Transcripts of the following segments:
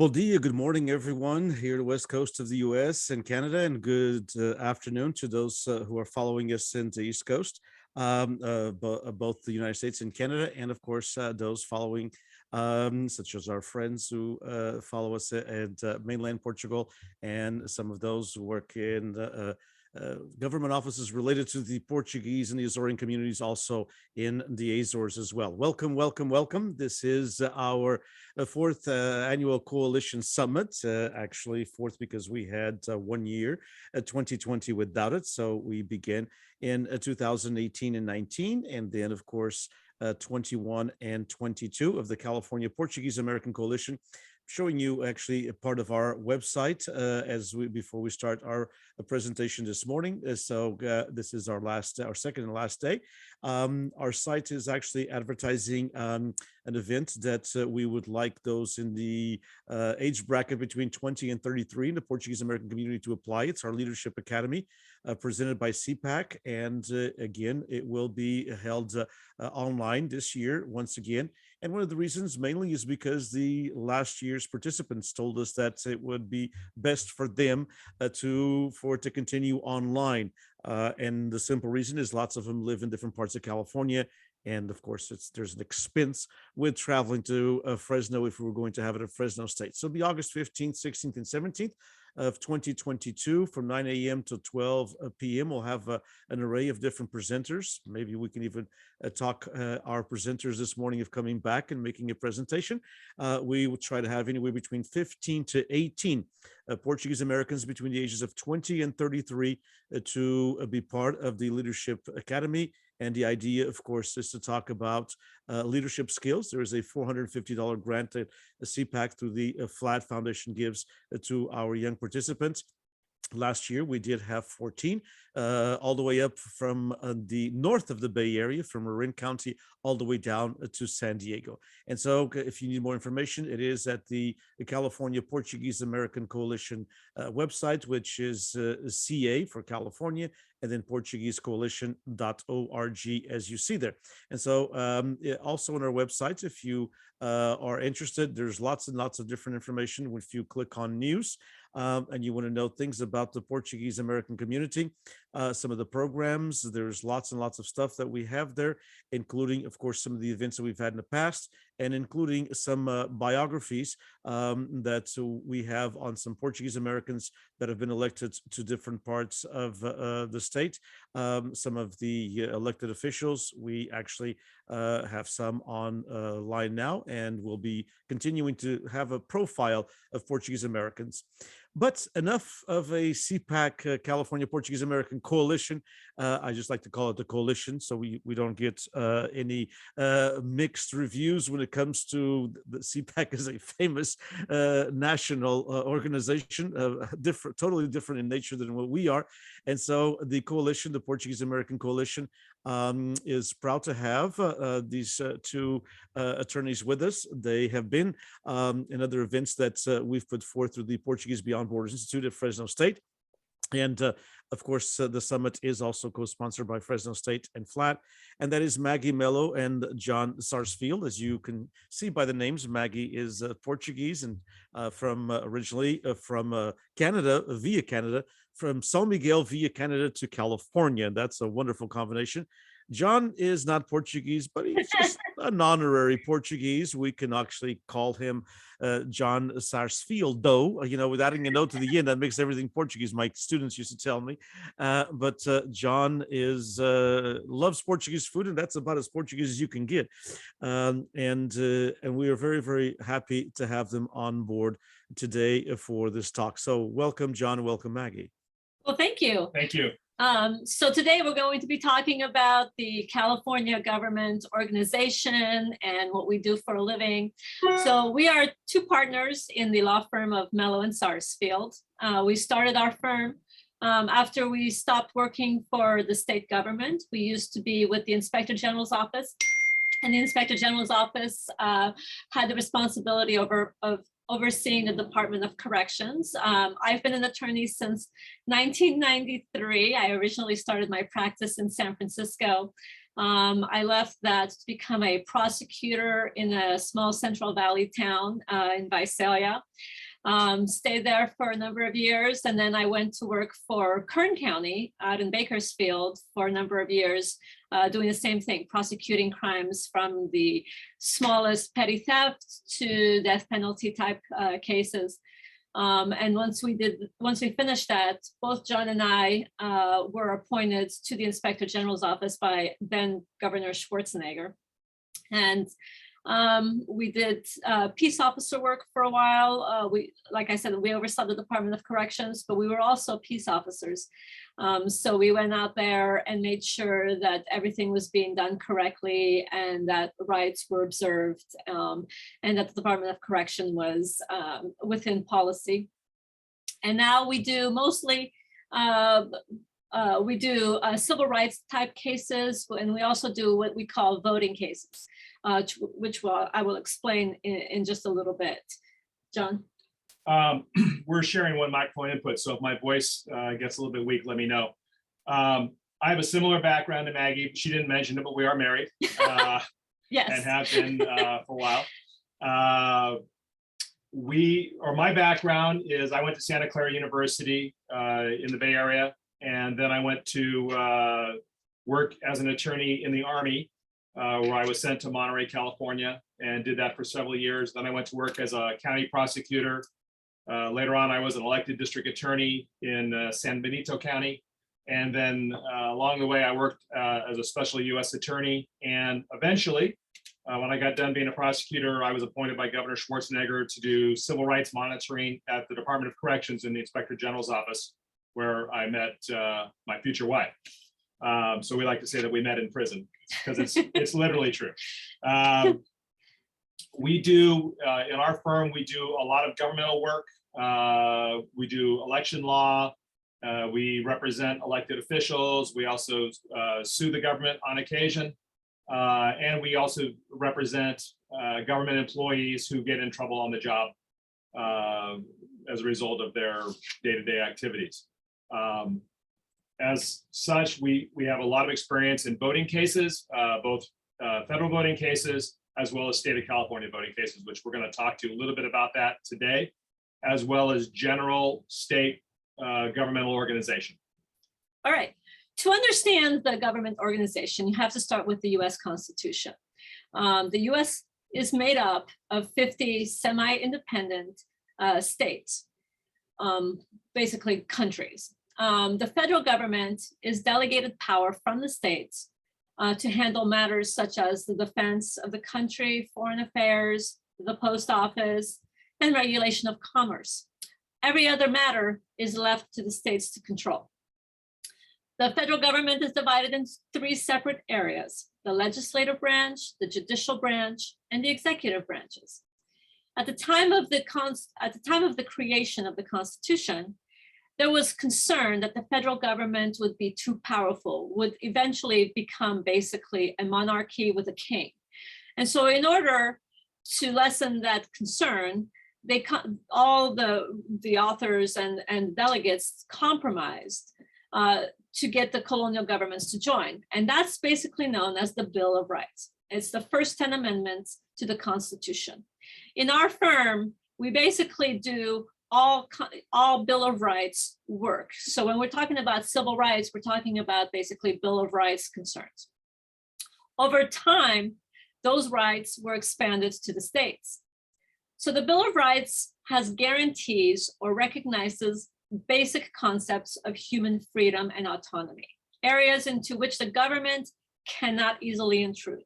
Bom dia, good morning, everyone here the west coast of the US and Canada, and good afternoon to those who are following us in the East Coast, both the United States and Canada, and of course, those following, such as our friends who follow us at mainland Portugal, and some of those who work in government offices related to the Portuguese and the Azorean communities also in the Azores as well. Welcome, welcome, welcome. This is our fourth annual coalition summit, actually fourth because we had 1 year, 2020 without it. So we began in 2018 and 19, and then of course, 21 and 22 of the California Portuguese-American Coalition, showing you actually a part of our website before we start our presentation this morning. So this is our second and last day. Our site is actually advertising an event that we would like those in the age bracket between 20 and 33 in the Portuguese American community to apply. It's our Leadership Academy presented by CPAC. And again, it will be held online this year once again. And one of the reasons mainly is because the last year's participants told us that it would be best for them to continue online. And the simple reason is lots of them live in different parts of California. And of course, there's an expense with traveling to Fresno if we were going to have it at Fresno State. So it'll be August 15th, 16th, and 17th of 2022 from 9 a.m. to 12 p.m. We'll have an array of different presenters. Maybe we can even talk our presenters this morning of coming back and making a presentation. We will try to have anywhere between 15 to 18 Portuguese Americans between the ages of 20 and 33 to be part of the Leadership Academy. And the idea, of course, is to talk about leadership skills. There is a $450 grant that CPAC through the FLAD Foundation gives to our young participants. Last year, we did have 14, all the way up from the north of the Bay Area, from Marin County, all the way down to San Diego. And so if you need more information, it is at the California Portuguese-American Coalition website, which is CA for California, and then PortugueseCoalition.org, as you see there. And so also on our website, if you are interested, there's lots and lots of different information. If you click on news, and you want to know things about the Portuguese American community, some of the programs, there's lots and lots of stuff that we have there, including, of course, some of the events that we've had in the past, and including some biographies that we have on some Portuguese Americans that have been elected to different parts of the state. Some of the elected officials, we actually have some on line now, and we'll be continuing to have a profile of Portuguese Americans. But enough of a CPAC California Portuguese American Coalition. I just like to call it the coalition, so we don't get any mixed reviews when it comes to the CPAC is a famous national organization, totally different in nature than what we are. And so the coalition, the Portuguese American Coalition, is proud to have these two attorneys with us. They have been in other events that we've put forth through the Portuguese Beyond Borders Institute at Fresno State. And of course, the summit is also co-sponsored by Fresno State and FLAD, and that is Maggie, Melo, and John Sarsfield. As you can see by the names, Maggie is Portuguese and originally from Canada, via Canada, from São Miguel via Canada to California. That's a wonderful combination. John is not Portuguese, but he's just an honorary Portuguese. We can actually call him John Sarsfield, though, with adding a note to the end, that makes everything Portuguese. My students used to tell me. But John loves Portuguese food, and that's about as Portuguese as you can get. And we are very, very happy to have them on board today for this talk. So welcome, John, and welcome, Maggie. Well, thank you. Thank you. So today we're going to be talking about the California government organization and what we do for a living. So we are two partners in the law firm of Melo and Sarsfield. We started our firm after we stopped working for the state government. We used to be with the Inspector General's office, and the Inspector General's office had the responsibility of overseeing the Department of Corrections. I've been an attorney since 1993. I originally started my practice in San Francisco. I left that to become a prosecutor in a small Central Valley town in Visalia. Stayed there for a number of years, and then I went to work for Kern County out in Bakersfield for a number of years, doing the same thing, prosecuting crimes from the smallest petty theft to death penalty type cases. And once we finished that, both John and I were appointed to the Inspector General's office by then Governor Schwarzenegger. And we did peace officer work for a while. Like I said, we oversaw the Department of Corrections, but we were also peace officers. So we went out there and made sure that everything was being done correctly and that rights were observed, and that the Department of Correction was within policy. And now we do mostly civil rights type cases, and we also do what we call voting cases, which I will explain in just a little bit. John? We're sharing one microphone input, so if my voice gets a little bit weak, let me know. I have a similar background to Maggie. She didn't mention it, but we are married. Yes. And have been for a while. My background is I went to Santa Clara University in the Bay Area, and then I went to work as an attorney in the Army, where I was sent to Monterey, California, and did that for several years. Then I went to work as a county prosecutor. Later on, I was an elected district attorney in San Benito County. And then along the way, I worked as a special U.S. attorney. And eventually, when I got done being a prosecutor, I was appointed by Governor Schwarzenegger to do civil rights monitoring at the Department of Corrections in the Inspector General's office, where I met my future wife. So we like to say that we met in prison, because it's literally true. We do, in our firm, we do a lot of governmental work. We do election law. We represent elected officials. We also sue the government on occasion. And we also represent government employees who get in trouble on the job as a result of their day-to-day activities. As such, we have a lot of experience in voting cases, both federal voting cases, as well as state of California voting cases, which we're going to talk to a little bit about that today, as well as general state governmental organization. All right. To understand the government organization, you have to start with the U.S. Constitution. The U.S. is made up of 50 semi-independent states, basically countries. The federal government is delegated power from the states to handle matters such as the defense of the country, foreign affairs, the post office, and regulation of commerce. Every other matter is left to the states to control. The federal government is divided into 3 separate areas: the legislative branch, the judicial branch, and the executive branches. At the time of the creation of the Constitution, there was concern that the federal government would be too powerful, would eventually become basically a monarchy with a king. And so in order to lessen that concern, all the authors and delegates compromised to get the colonial governments to join. And that's basically known as the Bill of Rights. It's the first 10 amendments to the Constitution. In our firm, we basically do all Bill of Rights work. So when we're talking about civil rights, we're talking about basically Bill of Rights concerns. Over time, those rights were expanded to the states. So the Bill of Rights has guarantees or recognizes basic concepts of human freedom and autonomy, areas into which the government cannot easily intrude.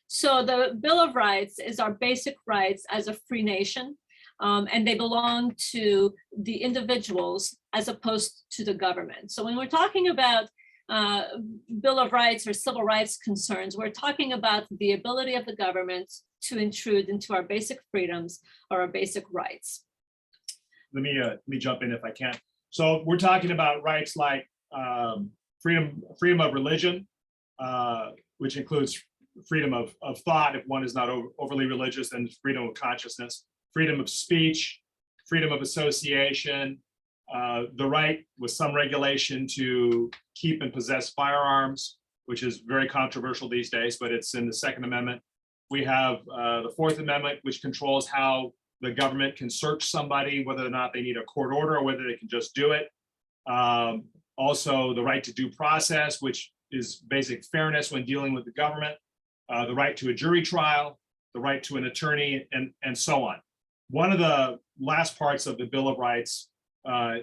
So the Bill of Rights is our basic rights as a free nation, and they belong to the individuals as opposed to the government. So when we're talking about Bill of Rights or civil rights concerns, we're talking about the ability of the government to intrude into our basic freedoms or our basic rights. Let me jump in if I can. So we're talking about rights like freedom of religion, which includes freedom of thought if one is not overly religious, and freedom of consciousness, freedom of speech, freedom of association, the right with some regulation to keep and possess firearms, which is very controversial these days, but it's in the Second Amendment. We have the Fourth Amendment, which controls how the government can search somebody, whether or not they need a court order or whether they can just do it. Also, the right to due process, which is basic fairness when dealing with the government, the right to a jury trial, the right to an attorney, and so on. One of the last parts of the Bill of Rights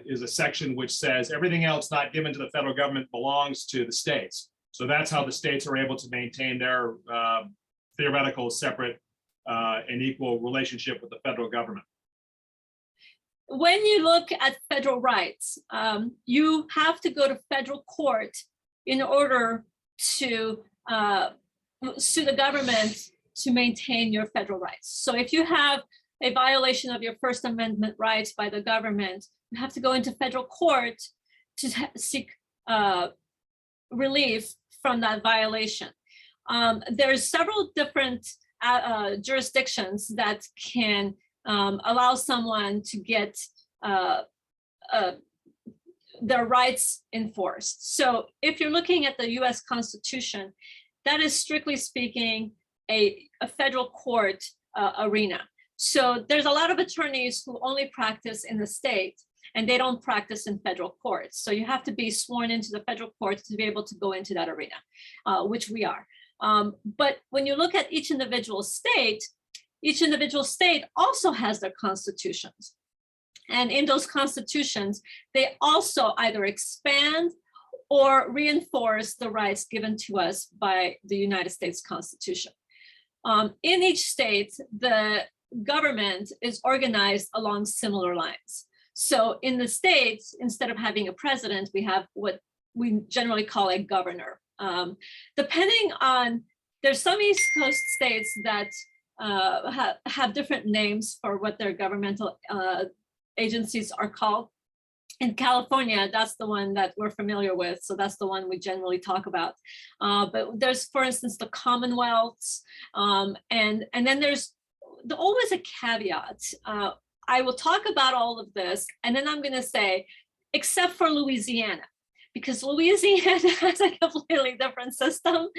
is a section which says everything else not given to the federal government belongs to the states. So that's how the states are able to maintain their theoretical, separate, and equal relationship with the federal government. When you look at federal rights, you have to go to federal court in order to sue the government to maintain your federal rights. So if you have a violation of your First Amendment rights by the government, you have to go into federal court to seek relief from that violation. There's several different jurisdictions that can allow someone to get their rights enforced. So if you're looking at the US Constitution, that is strictly speaking a federal court arena. So there's a lot of attorneys who only practice in the state and they don't practice in federal courts. So you have to be sworn into the federal courts to be able to go into that arena, which we are. But when you look at each individual state also has their constitutions. And in those constitutions, they also either expand or reinforce the rights given to us by the United States Constitution. In each state, the government is organized along similar lines. So in the states, instead of having a president, we have what we generally call a governor. Depending on, there's some East Coast states that have different names for what their governmental agencies are called. In California, that's the one that we're familiar with. So that's the one we generally talk about. But there's, for instance, the Commonwealths. And then there's always a caveat. I will talk about all of this, and then I'm going to say, except for Louisiana, because Louisiana has a completely different system.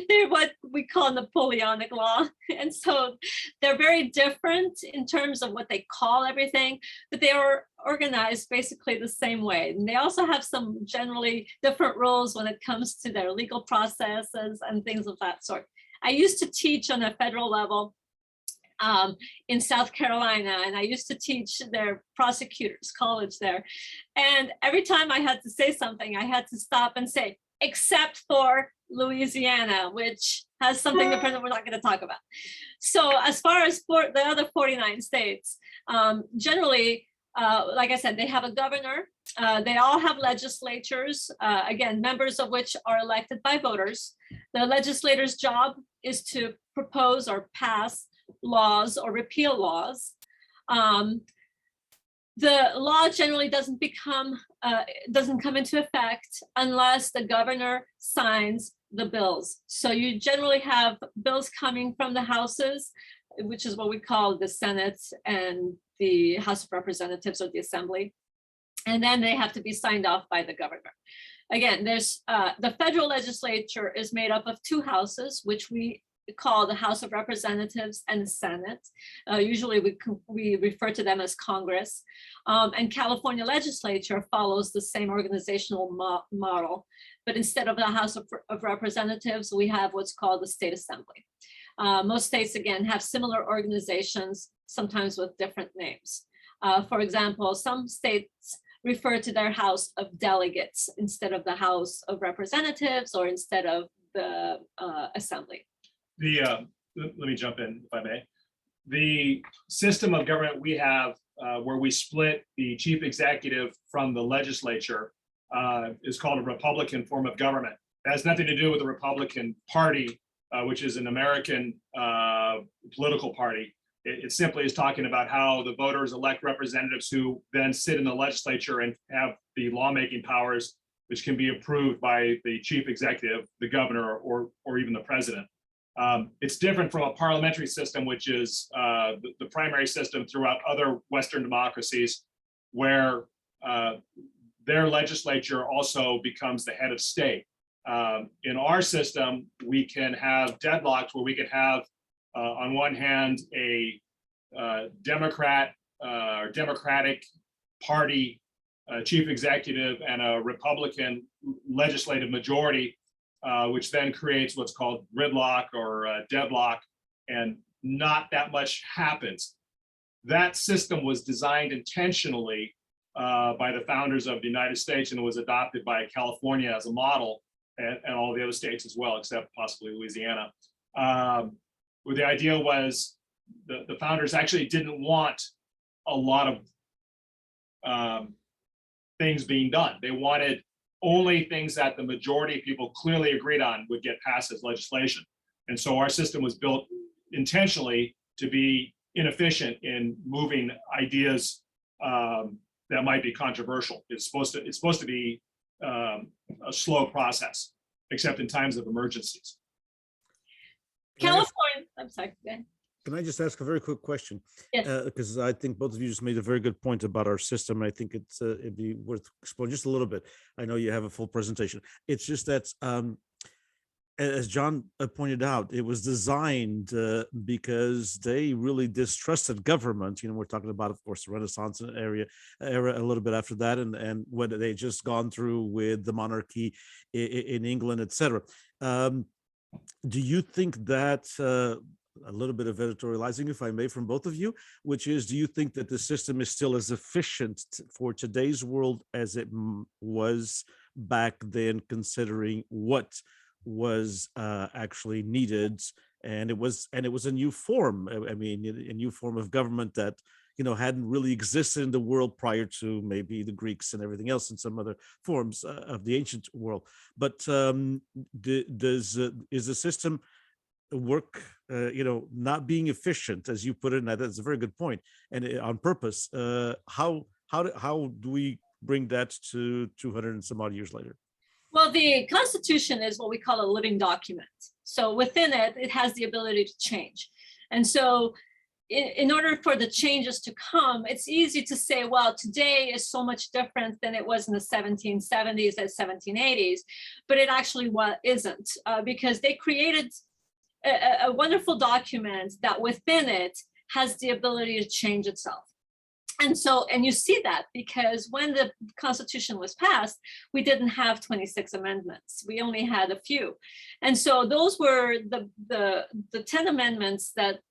They're what we call Napoleonic law. And so they're very different in terms of what they call everything, but they are organized basically the same way. And they also have some generally different rules when it comes to their legal processes and things of that sort. I used to teach on a federal level in South Carolina, and I used to teach their prosecutors college there. And every time I had to say something, I had to stop and say, except for Louisiana, which has something different that we're not going to talk about. So as far as for the other 49 states, generally, like I said, they have a governor. They all have legislatures, again, members of which are elected by voters. The legislator's job is to propose or pass laws or repeal laws. The law generally doesn't come into effect unless the governor signs the bills. So you generally have bills coming from the houses, which is what we call the Senate and the House of Representatives or the Assembly. And then they have to be signed off by the governor. Again, there's the federal legislature is made up of two houses, which we call the House of Representatives and the Senate. Usually we refer to them as Congress. And California legislature follows the same organizational model, but instead of the House of Representatives, we have what's called the State Assembly. Most states, again, have similar organizations, sometimes with different names. For example, some states refer to their House of Delegates instead of the House of Representatives or instead of the Assembly. Let me jump in, if I may. The system of government we have where we split the chief executive from the legislature is called a Republican form of government. It has nothing to do with the Republican Party, which is an American political party. It simply is talking about how the voters elect representatives who then sit in the legislature and have the lawmaking powers, which can be approved by the chief executive, the governor, or even the president. It's different from a parliamentary system, which is the primary system throughout other Western democracies, where their legislature also becomes the head of state. In our system, we can have deadlocks where we could have, on one hand, a Democrat or Democratic Party chief executive and a Republican legislative majority, which then creates what's called gridlock or deadlock, and not that much happens. That system was designed intentionally by the founders of the United States, and it was adopted by California as a model, and all the other states as well, except possibly Louisiana. Where the idea was the founders actually didn't want a lot of things being done. They wanted only things that the majority of people clearly agreed on would get passed as legislation. And so our system was built intentionally to be inefficient in moving ideas that might be controversial. It's supposed to be a slow process, except in times of emergencies. California, I'm sorry. Go ahead. Can I just ask a very quick question? Yes. Because I think both of you just made a very good point about our system. I think it'd be worth exploring just a little bit. I know you have a full presentation. It's just that, as John pointed out, it was designed because they really distrusted government. You know, we're talking about, of course, the Renaissance era a little bit after that, and what they just gone through with the monarchy in England, etc. Do you think that? A little bit of editorializing, if I may, from both of you, which is, do you think that the system is still as efficient for today's world as it was back then, considering what was actually needed? And it was a new form. I mean, a new form of government that, you know, hadn't really existed in the world prior to maybe the Greeks and everything else in some other forms of the ancient world. But is the system work, you know, not being efficient, as you put it, and that's a very good point, and on purpose? How do we bring that to 200 and some odd years later? Well, the Constitution is what we call a living document. So within it, it has the ability to change. And so in order for the changes to come, it's easy to say, well, today is so much different than it was in the 1770s and 1780s, but it actually isn't, because they created a wonderful document that within it has the ability to change itself. And so, and you see that because when the Constitution was passed, we didn't have 26 amendments. We only had a few. And so those were the 10 amendments that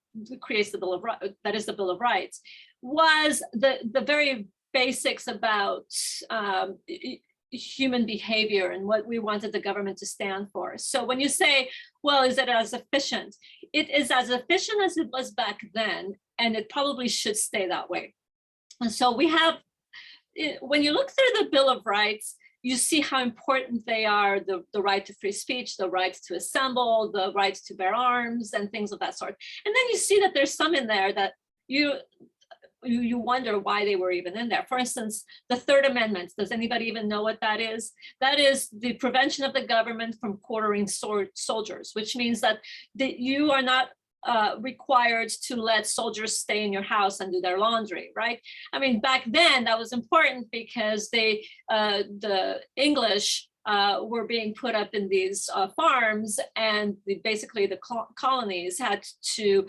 creates the Bill of Rights, that is the Bill of Rights, was the very basics about human behavior and what we wanted the government to stand for. So when you say, well, is it as efficient? It is as efficient as it was back then, and it probably should stay that way. And so we have, when you look through the Bill of Rights, you see how important they are, the right to free speech, the right to assemble, the right to bear arms, and things of that sort. And then you see that there's some in there that you wonder why they were even in there. For instance, the Third Amendment, does anybody even know what that is? That is the prevention of the government from quartering soldiers, which means that you are not required to let soldiers stay in your house and do their laundry, right? I mean, back then that was important because the English were being put up in these farms, and basically the colonies had to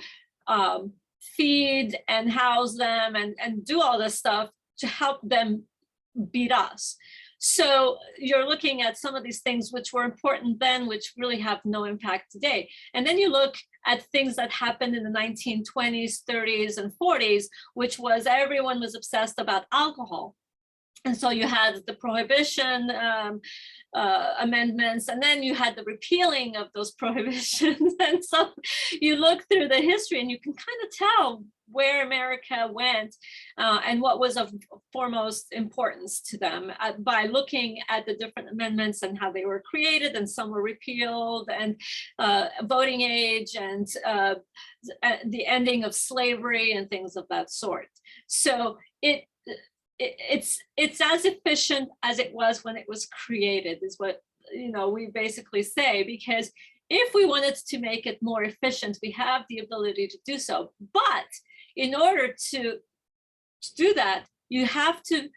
feed and house them and do all this stuff to help them beat us. So you're looking at some of these things which were important then, which really have no impact today. And then you look at things that happened in the 1920s, 30s, and 40s, which was everyone was obsessed about alcohol. And so you had the prohibition amendments, and then you had the repealing of those prohibitions. And so you look through the history and you can kind of tell where America went and what was of foremost importance to them by looking at the different amendments and how they were created, and some were repealed, and voting age, and the ending of slavery and things of that sort. So it's as efficient as it was when it was created, is what we basically say, because if we wanted to make it more efficient, we have the ability to do so. But in order to do that, you have to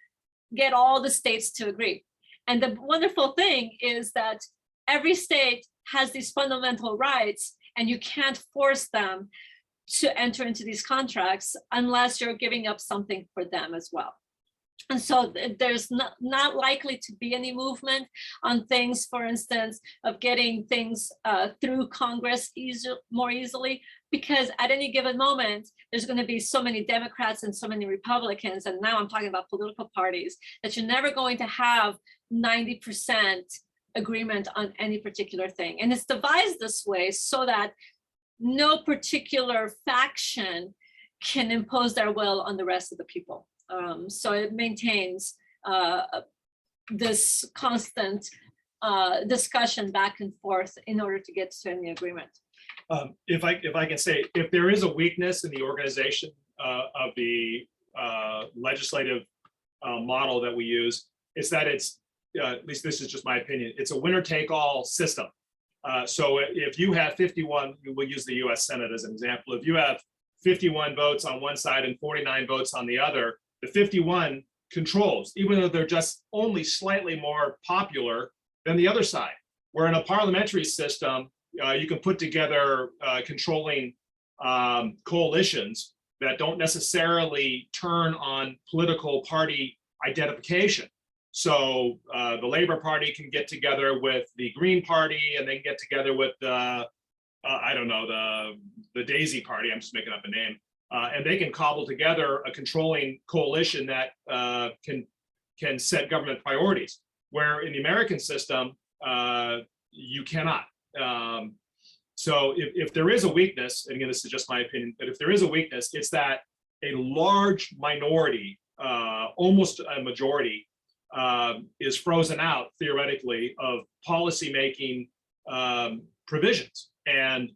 get all the states to agree. And the wonderful thing is that every state has these fundamental rights, and you can't force them to enter into these contracts unless you're giving up something for them as well. And so there's not likely to be any movement on things, for instance, of getting things through Congress more easily, because at any given moment, there's going to be so many Democrats and so many Republicans, and now I'm talking about political parties, that you're never going to have 90% agreement on any particular thing. And it's devised this way so that no particular faction can impose their will on the rest of the people. So it maintains this constant discussion back and forth in order to get to any agreement. If I can say, if there is a weakness in the organization of the legislative model that we use, it's that it's, at least this is just my opinion, it's a winner-take-all system. So if you have 51, we'll use the US Senate as an example, if you have 51 votes on one side and 49 votes on the other, the 51 controls, even though they're just only slightly more popular than the other side. Where in a parliamentary system, you can put together controlling coalitions that don't necessarily turn on political party identification. So the Labor Party can get together with the Green Party, and they can get together with the, I don't know, the Daisy Party, I'm just making up a name. And they can cobble together a controlling coalition that can set government priorities, where in the American system, you cannot. So if there is a weakness, and again, this is just my opinion, but if there is a weakness, it's that a large minority, almost a majority, is frozen out, theoretically, of policymaking provisions. And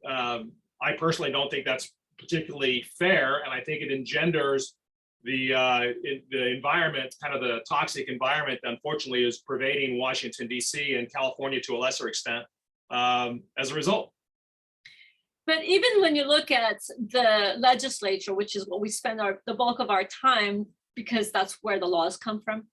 I personally don't think that's particularly fair, and I think it engenders the environment, kind of the toxic environment that unfortunately is pervading Washington, D.C. and California to a lesser extent as a result. But even when you look at the legislature, which is what we spend the bulk of our time, because that's where the laws come from,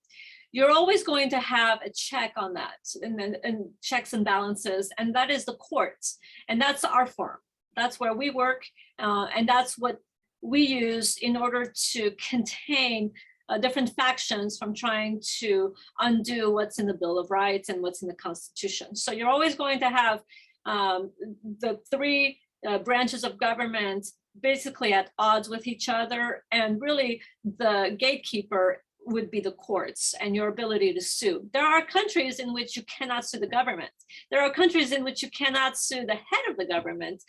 you're always going to have a check on that, and checks and balances, and that is the courts, and that's our forum. That's where we work, and that's what we use in order to contain different factions from trying to undo what's in the Bill of Rights and what's in the Constitution. So you're always going to have the three branches of government basically at odds with each other, and really the gatekeeper would be the courts and your ability to sue. There are countries in which you cannot sue the government. There are countries in which you cannot sue the head of the government,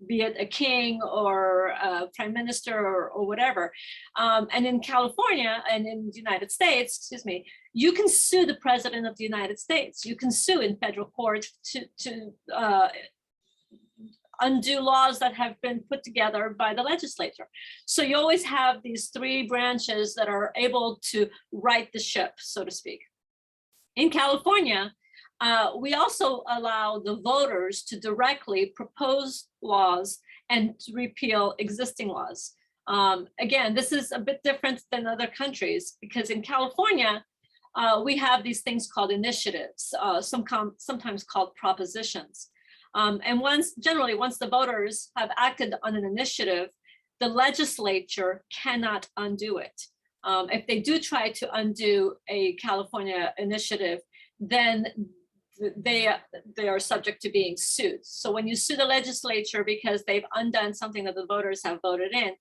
be it a king or a prime minister or whatever. And in California and in the United States, excuse me, you can sue the president of the United States. You can sue in federal court to undo laws that have been put together by the legislature. So you always have these three branches that are able to right the ship, so to speak. In California, we also allow the voters to directly propose laws and to repeal existing laws. Again, this is a bit different than other countries, because in California, we have these things called initiatives, sometimes called propositions. And generally, once the voters have acted on an initiative, the legislature cannot undo it. If they do try to undo a California initiative, then they are subject to being sued. So when you sue the legislature because they've undone something that the voters have voted in,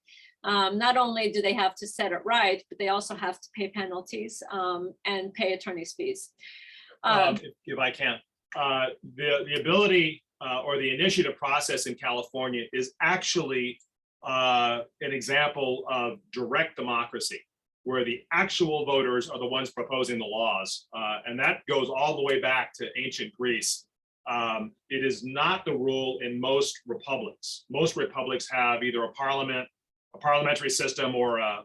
not only do they have to set it right, but they also have to pay penalties and pay attorney's fees. If I can, the ability or the initiative process in California is actually an example of direct democracy, where the actual voters are the ones proposing the laws. And that goes all the way back to ancient Greece. It is not the rule in most republics. Most republics have either a parliamentary system or a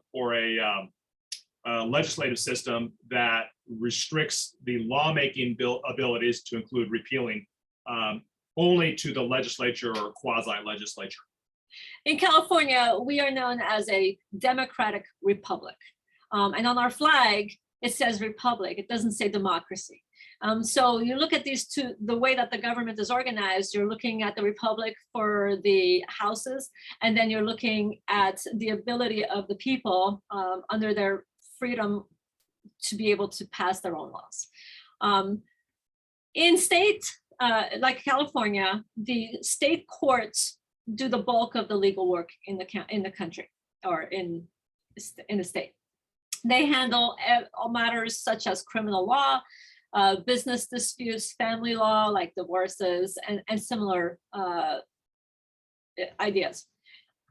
legislative system that restricts the lawmaking abilities, to include repealing, only to the legislature or quasi-legislature. In California, we are known as a democratic republic. And on our flag, it says republic. It doesn't say democracy. So you look at these two, the way that the government is organized, you're looking at the republic for the houses, and then you're looking at the ability of the people under their freedom to be able to pass their own laws. In state, like California, the state courts do the bulk of the legal work in the country or in the state. They handle all matters such as criminal law, business disputes, family law, like divorces, and similar ideas.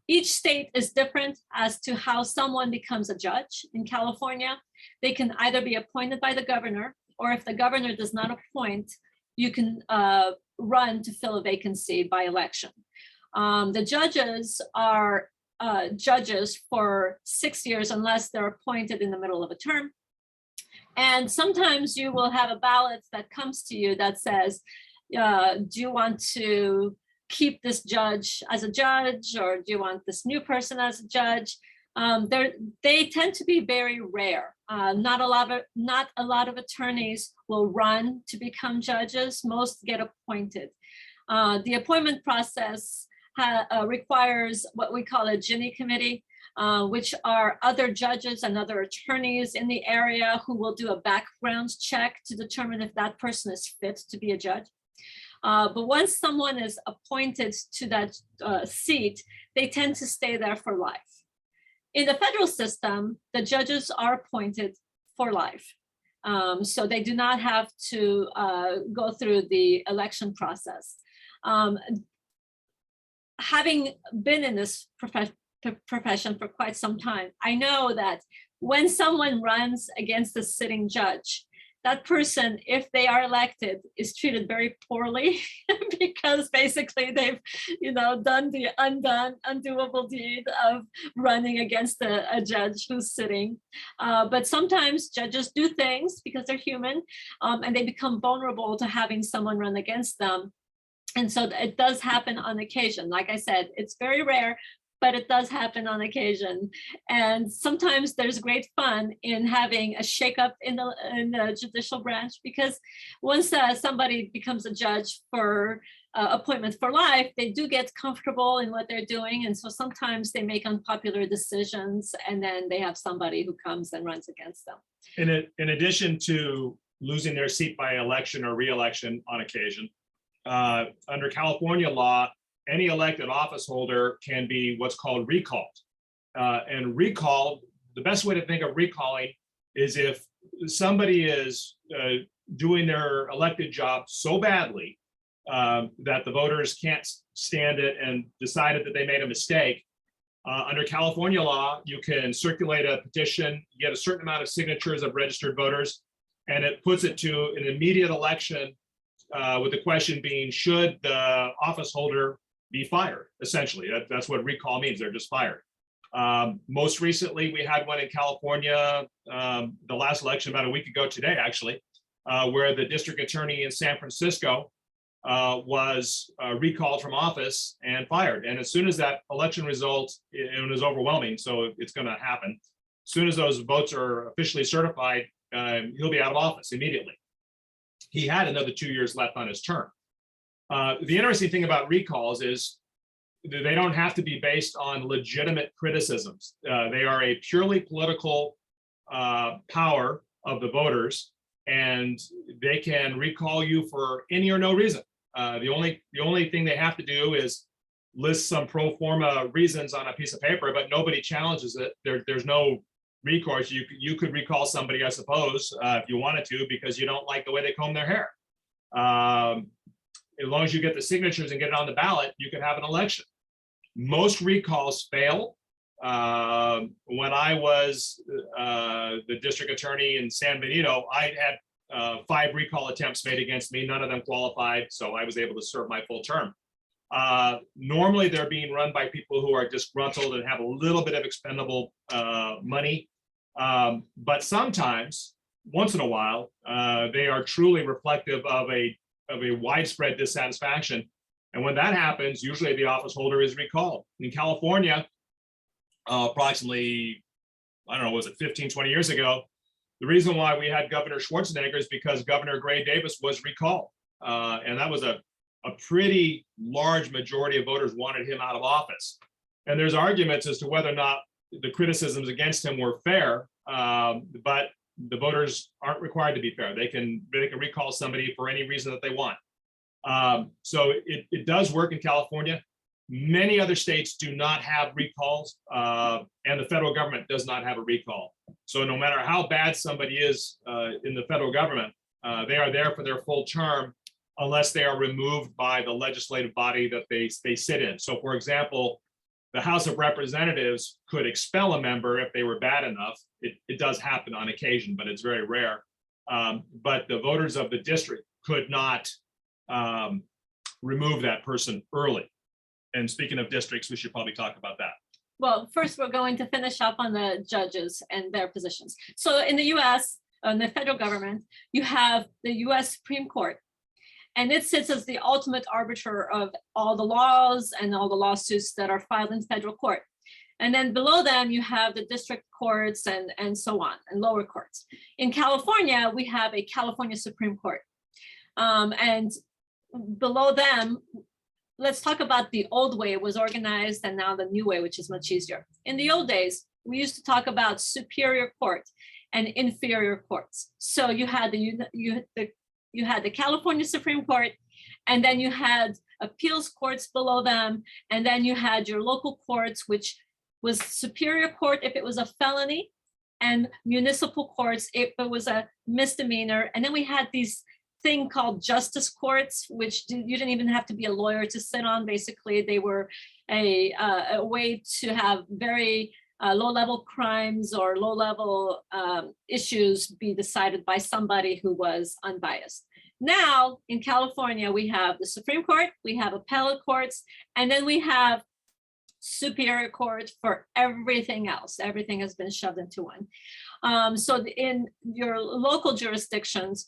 Each state is different as to how someone becomes a judge. In California, they can either be appointed by the governor, or if the governor does not appoint, you can run to fill a vacancy by election. The judges are judges for 6 years unless they're appointed in the middle of a term. And sometimes you will have a ballot that comes to you that says, do you want to keep this judge as a judge, or do you want this new person as a judge? They tend to be very rare. Not a lot of attorneys will run to become judges. Most get appointed. The appointment process requires what we call a Ginny committee, which are other judges and other attorneys in the area who will do a background check to determine if that person is fit to be a judge. But once someone is appointed to that seat, they tend to stay there for life. In the federal system, the judges are appointed for life. So they do not have to go through the election process. Having been in this profession for quite some time, I know that when someone runs against a sitting judge, that person, if they are elected, is treated very poorly because basically they've, done the undoable deed of running against a judge who's sitting. But sometimes judges do things because they're human, and they become vulnerable to having someone run against them. And so it does happen on occasion. Like I said, it's very rare, but it does happen on occasion. And sometimes there's great fun in having a shakeup in the judicial branch, because once somebody becomes a judge for appointment for life, they do get comfortable in what they're doing. And so sometimes they make unpopular decisions, and then they have somebody who comes and runs against them. In addition to losing their seat by election or re-election on occasion, under California law, any elected office holder can be what's called recalled. And recalled, the best way to think of recalling is if somebody is doing their elected job so badly that the voters can't stand it and decided that they made a mistake. Under California law, you can circulate a petition, get a certain amount of signatures of registered voters, and it puts it to an immediate election with the question being, should the office holder be fired? Essentially, that's what recall means. They're just fired. Most recently, we had one in California, the last election about a week ago today, actually, where the district attorney in San Francisco was recalled from office and fired. And as soon as that election result, it was overwhelming, so it's going to happen. As soon as those votes are officially certified, he'll be out of office immediately. He had another 2 years left on his term. The interesting thing about recalls is they don't have to be based on legitimate criticisms. They are a purely political power of the voters, and they can recall you for any or no reason. The only thing they have to do is list some pro forma reasons on a piece of paper, but nobody challenges it. There's no recourse. You could recall somebody, I suppose, if you wanted to, because you don't like the way they comb their hair. As long as you get the signatures and get it on the ballot, you can have an election. Most recalls fail. When I was the district attorney in San Benito, I had 5 recall attempts made against me. None of them qualified, so I was able to serve my full term. Normally, they're being run by people who are disgruntled and have a little bit of expendable money. But sometimes, once in a while, they are truly reflective of a widespread dissatisfaction. And when that happens, usually the office holder is recalled. In California, approximately, I don't know, was it 15, 20 years ago, The reason why we had Governor Schwarzenegger is because Governor Gray Davis was recalled. And that was a pretty large majority of voters wanted him out of office. And there's arguments as to whether or not the criticisms against him were fair, but the voters aren't required to be fair. They can recall somebody for any reason that they want. So it does work in California. Many other states do not have recalls, and the federal government does not have a recall. So no matter how bad somebody is in the federal government, they are there for their full term unless they are removed by the legislative body that they sit in. So for example, the House of Representatives could expel a member if they were bad enough. It does happen on occasion, but it's very rare. But the voters of the district could not remove that person early. And speaking of districts, we should probably talk about that. Well, first, we're going to finish up on the judges and their positions. So in the US, in the federal government, you have the US Supreme Court, and it sits as the ultimate arbiter of all the laws and all the lawsuits that are filed in federal court. And then below them, you have the district courts and so on, and lower courts. In California, we have a California Supreme Court. And below them, let's talk about the old way it was organized and now the new way, which is much easier. In the old days, we used to talk about superior court and inferior courts. So you had the California Supreme Court, and then you had appeals courts below them, and then you had your local courts, which was superior court if it was a felony, and municipal courts if it was a misdemeanor. And then we had these thing called justice courts, which you didn't even have to be a lawyer to sit on. Basically, they were a way to have very low-level crimes or low-level issues be decided by somebody who was unbiased. Now, in California, we have the Supreme Court, we have appellate courts, and then we have superior court for everything else. Everything has been shoved into one. So in your local jurisdictions,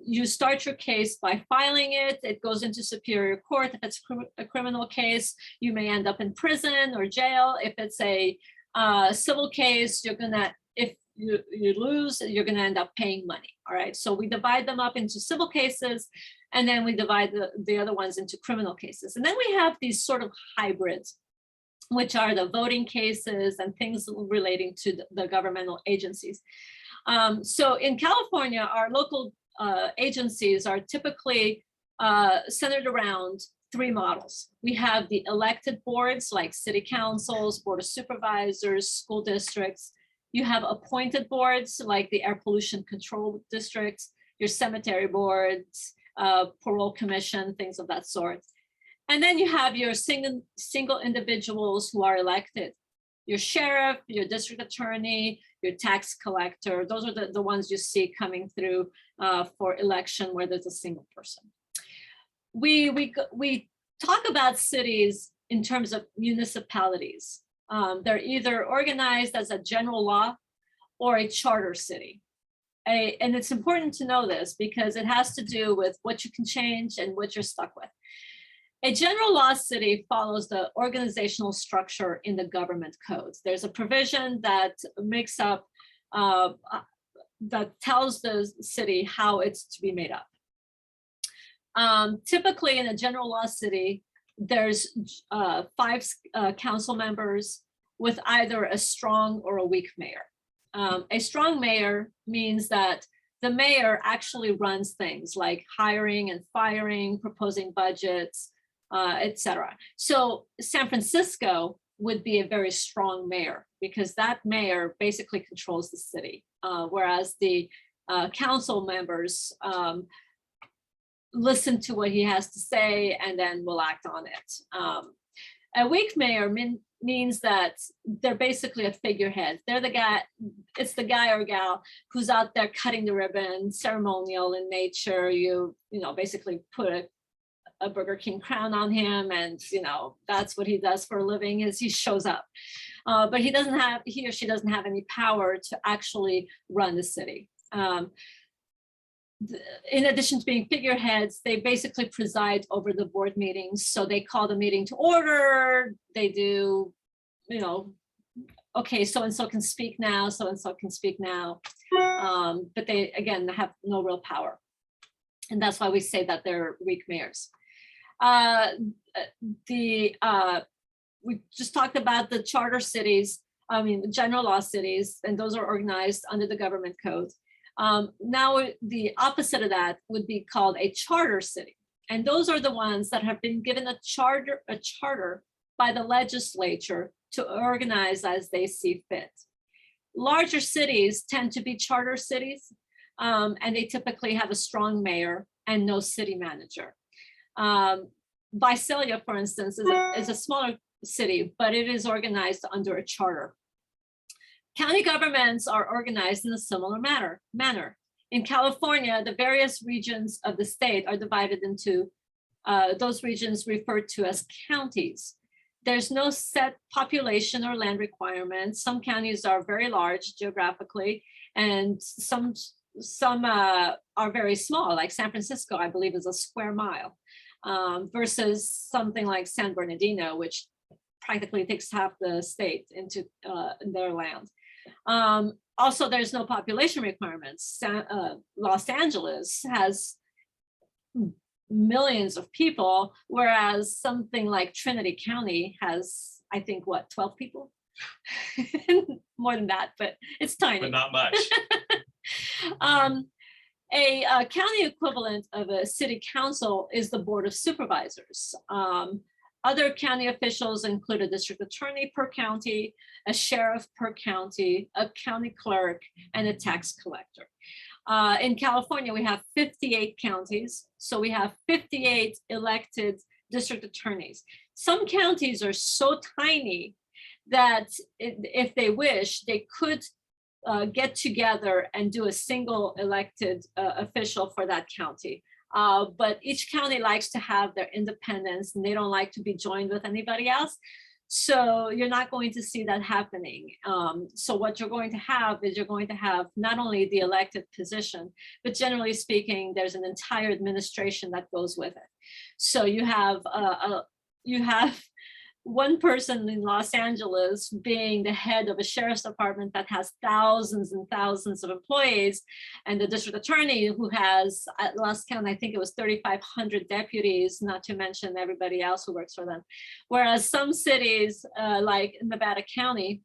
you start your case by filing it. It goes into superior court. If it's a criminal case, you may end up in prison or jail. If it's a civil case, you're gonna, if you lose, you're gonna end up paying money. All right. So we divide them up into civil cases, and then we divide the other ones into criminal cases. And then we have these sort of hybrids, which are the voting cases and things relating to the governmental agencies. So in California, our local agencies are typically centered around three models. We have the elected boards like city councils, board of supervisors, school districts. You have appointed boards like the air pollution control districts, your cemetery boards, parole commission, things of that sort. And then you have your single individuals who are elected, your sheriff, your district attorney, your tax collector. Those are the ones you see coming through for election where there's a single person. We talk about cities in terms of municipalities. They're either organized as a general law or a charter city. And it's important to know this because it has to do with what you can change and what you're stuck with. A general law city follows the organizational structure in the government codes. There's a provision that makes up, that tells the city how it's to be made up. Typically in a general law city, there's 5 council members with either a strong or a weak mayor. A strong mayor means that the mayor actually runs things like hiring and firing, proposing budgets, etc. So San Francisco would be a very strong mayor because that mayor basically controls the city, whereas the council members listen to what he has to say and then will act on it. A weak mayor means that they're basically a figurehead. They're the guy, it's the guy or gal who's out there cutting the ribbon, ceremonial in nature. You know, basically put a Burger King crown on him, and that's what he does for a living, is he shows up. But he or she doesn't have any power to actually run the city. In addition to being figureheads, they basically preside over the board meetings. So they call the meeting to order. They do, okay, so-and-so can speak now, so-and-so can speak now. But they, again, have no real power. And that's why we say that they're weak mayors. We just talked about the charter cities, general law cities, and those are organized under the government code. Now, the opposite of that would be called a charter city. And those are the ones that have been given a charter by the legislature to organize as they see fit. Larger cities tend to be charter cities, and they typically have a strong mayor and no city manager. Visalia, for instance, is a smaller city, but it is organized under a charter. County governments are organized in a similar manner. In California, the various regions of the state are divided into those regions referred to as counties. There's no set population or land requirements. Some counties are very large geographically, and some are very small, like San Francisco, I believe, is a square mile, versus something like San Bernardino, which practically takes half the state into their land. Also, there's no population requirements. Los Angeles has millions of people, whereas something like Trinity County has, I think, what, 12 people? More than that, but it's tiny. But not much. A county equivalent of a city council is the Board of Supervisors. Other county officials include a district attorney per county, a sheriff per county, a county clerk, and a tax collector. In California, we have 58 counties, so we have 58 elected district attorneys. Some counties are so tiny that if they wish, they could get together and do a single elected official for that county. But each county likes to have their independence, and they don't like to be joined with anybody else. So you're not going to see that happening. So what you're going to have is you're going to have not only the elected position, but generally speaking, there's an entire administration that goes with it. So you have one person in Los Angeles being the head of a sheriff's department that has thousands and thousands of employees, and the district attorney who has, at last count, I think it was 3,500 deputies, not to mention everybody else who works for them. Whereas some cities, like Nevada County,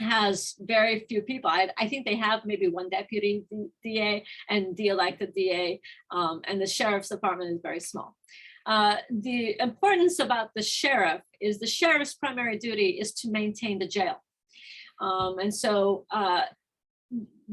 has very few people. I think they have maybe one deputy DA and the elected DA, and the sheriff's department is very small. The importance about the sheriff is the sheriff's primary duty is to maintain the jail. And so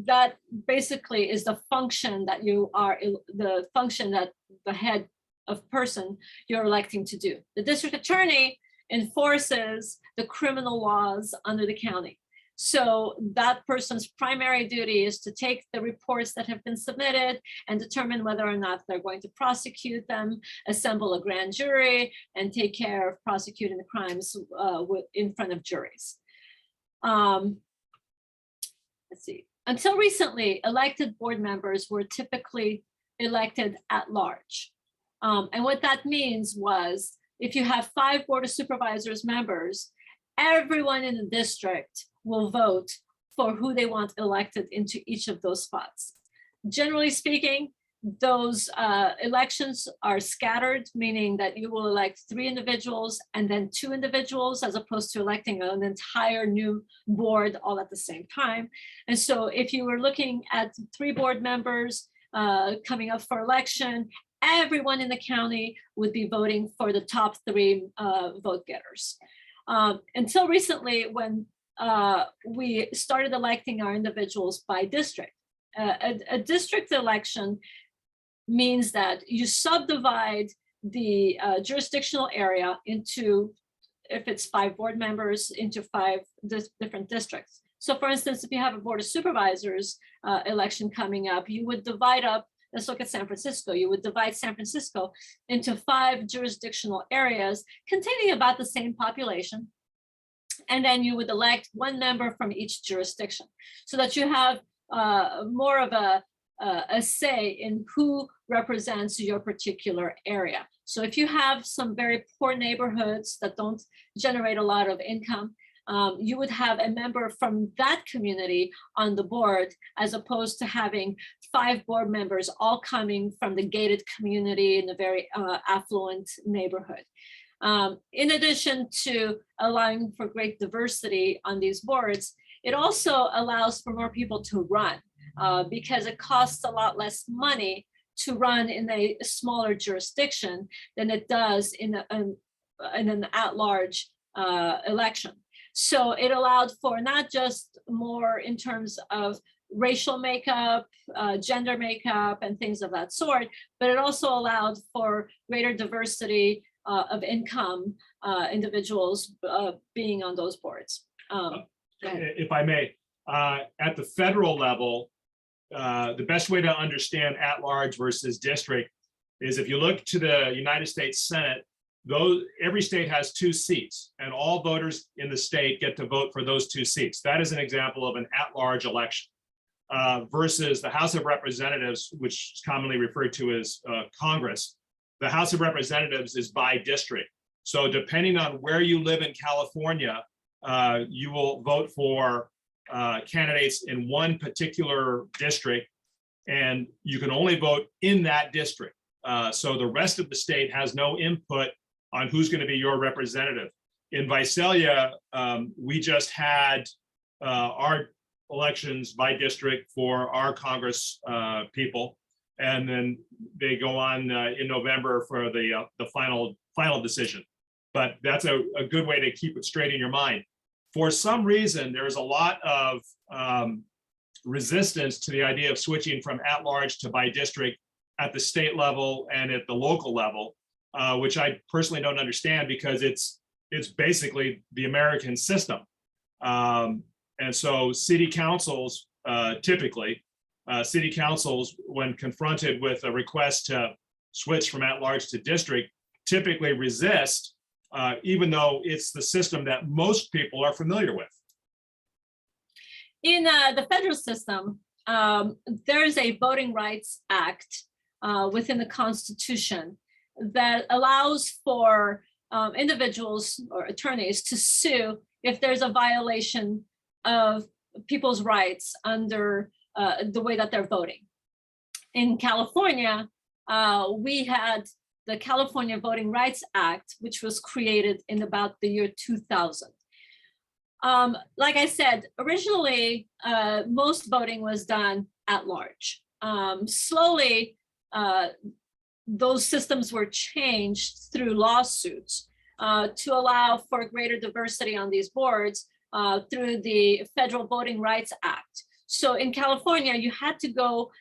that basically is the function that the head of person you're electing to do. The district attorney enforces the criminal laws under the county. So that person's primary duty is to take the reports that have been submitted and determine whether or not they're going to prosecute them, assemble a grand jury, and take care of prosecuting the crimes in front of juries. Let's see. Until recently, elected board members were typically elected at large. And what that means was, if you have 5 Board of Supervisors members, everyone in the district will vote for who they want elected into each of those spots. Generally speaking, those elections are scattered, meaning that you will elect 3 individuals and then 2 individuals, as opposed to electing an entire new board all at the same time. And so if you were looking at 3 board members coming up for election, everyone in the county would be voting for the top 3 vote getters. Until recently, when we started electing our individuals by district. A district election means that you subdivide the jurisdictional area into, if it's 5 board members, into 5 different districts. So for instance, if you have a Board of Supervisors election coming up, you would divide up, let's look at San Francisco, you would divide San Francisco into 5 jurisdictional areas containing about the same population. And then you would elect 1 member from each jurisdiction, so that you have more of a say in who represents your particular area. So if you have some very poor neighborhoods that don't generate a lot of income, you would have a member from that community on the board, as opposed to having 5 board members all coming from the gated community in a very affluent neighborhood. In addition to allowing for great diversity on these boards, it also allows for more people to run because it costs a lot less money to run in a smaller jurisdiction than it does in an at-large election. So it allowed for not just more in terms of racial makeup, gender makeup, and things of that sort, but it also allowed for greater diversity of income individuals being on those boards. If I may, at the federal level, the best way to understand at-large versus district is if you look to the United States Senate, every state has 2 seats, and all voters in the state get to vote for those 2 seats. That is an example of an at-large election. Versus the House of Representatives, which is commonly referred to as Congress. The House of Representatives is by district. So depending on where you live in California, you will vote for candidates in one particular district, and you can only vote in that district. So the rest of the state has no input on who's going to be your representative. In Visalia, we just had our elections by district for our Congress people, and then they go on in November for the final decision. But that's a good way to keep it straight in your mind. For some reason, there's a lot of resistance to the idea of switching from at-large to by district at the state level and at the local level, which I personally don't understand, because it's basically the American system. And so city councils, typically, city councils, when confronted with a request to switch from at-large to district, typically resist, even though it's the system that most people are familiar with. In the federal system, there is a Voting Rights Act within the Constitution that allows for individuals or attorneys to sue if there's a violation of people's rights under the way that they're voting. In California, we had the California Voting Rights Act, which was created in about the year 2000. Like I said, originally, most voting was done at large. Slowly, those systems were changed through lawsuits to allow for greater diversity on these boards through the Federal Voting Rights Act. So in California, you had to go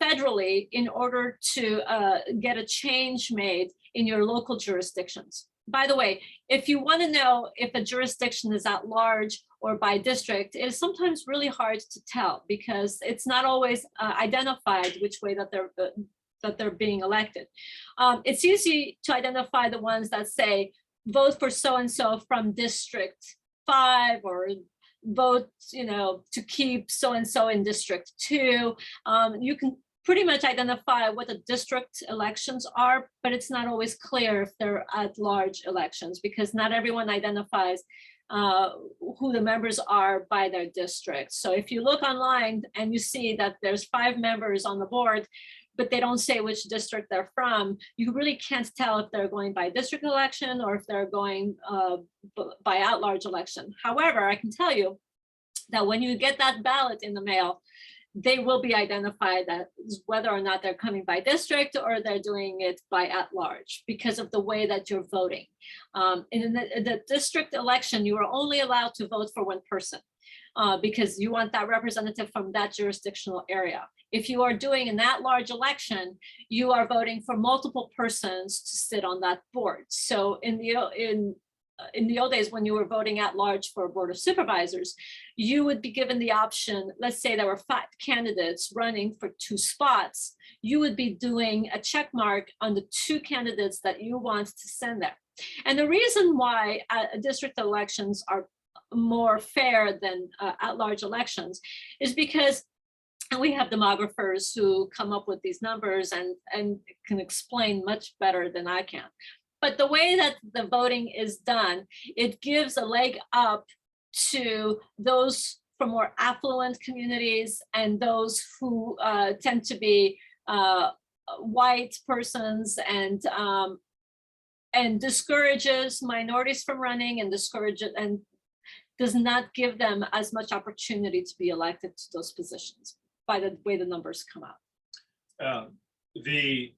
federally in order to get a change made in your local jurisdictions. By the way, if you want to know if a jurisdiction is at large or by district, it is sometimes really hard to tell because it's not always identified which way that they're being elected. It's easy to identify the ones that say vote for so-and-so from District 5 or vote, to keep so-and-so in District 2. You can pretty much identify what the district elections are, but it's not always clear if they're at-large elections because not everyone identifies who the members are by their district. So if you look online and you see that there's 5 members on the board, but they don't say which district they're from, you really can't tell if they're going by district election or if they're going by at-large election. However, I can tell you that when you get that ballot in the mail, they will be identified as whether or not they're coming by district or they're doing it by at-large because of the way that you're voting. In the district election, you are only allowed to vote for one person because you want that representative from that jurisdictional area. If you are doing an at-large election, you are voting for multiple persons to sit on that board. So in the old days, when you were voting at large for a board of supervisors, you would be given the option, let's say there were 5 candidates running for 2 spots, you would be doing a check mark on the 2 candidates that you want to send there. And the reason why district elections are more fair than at-large elections is because we have demographers who come up with these numbers and can explain much better than I can. But the way that the voting is done, it gives a leg up to those from more affluent communities and those who tend to be white persons, and discourages minorities from running, and does not give them as much opportunity to be elected to those positions by the way the numbers come out. The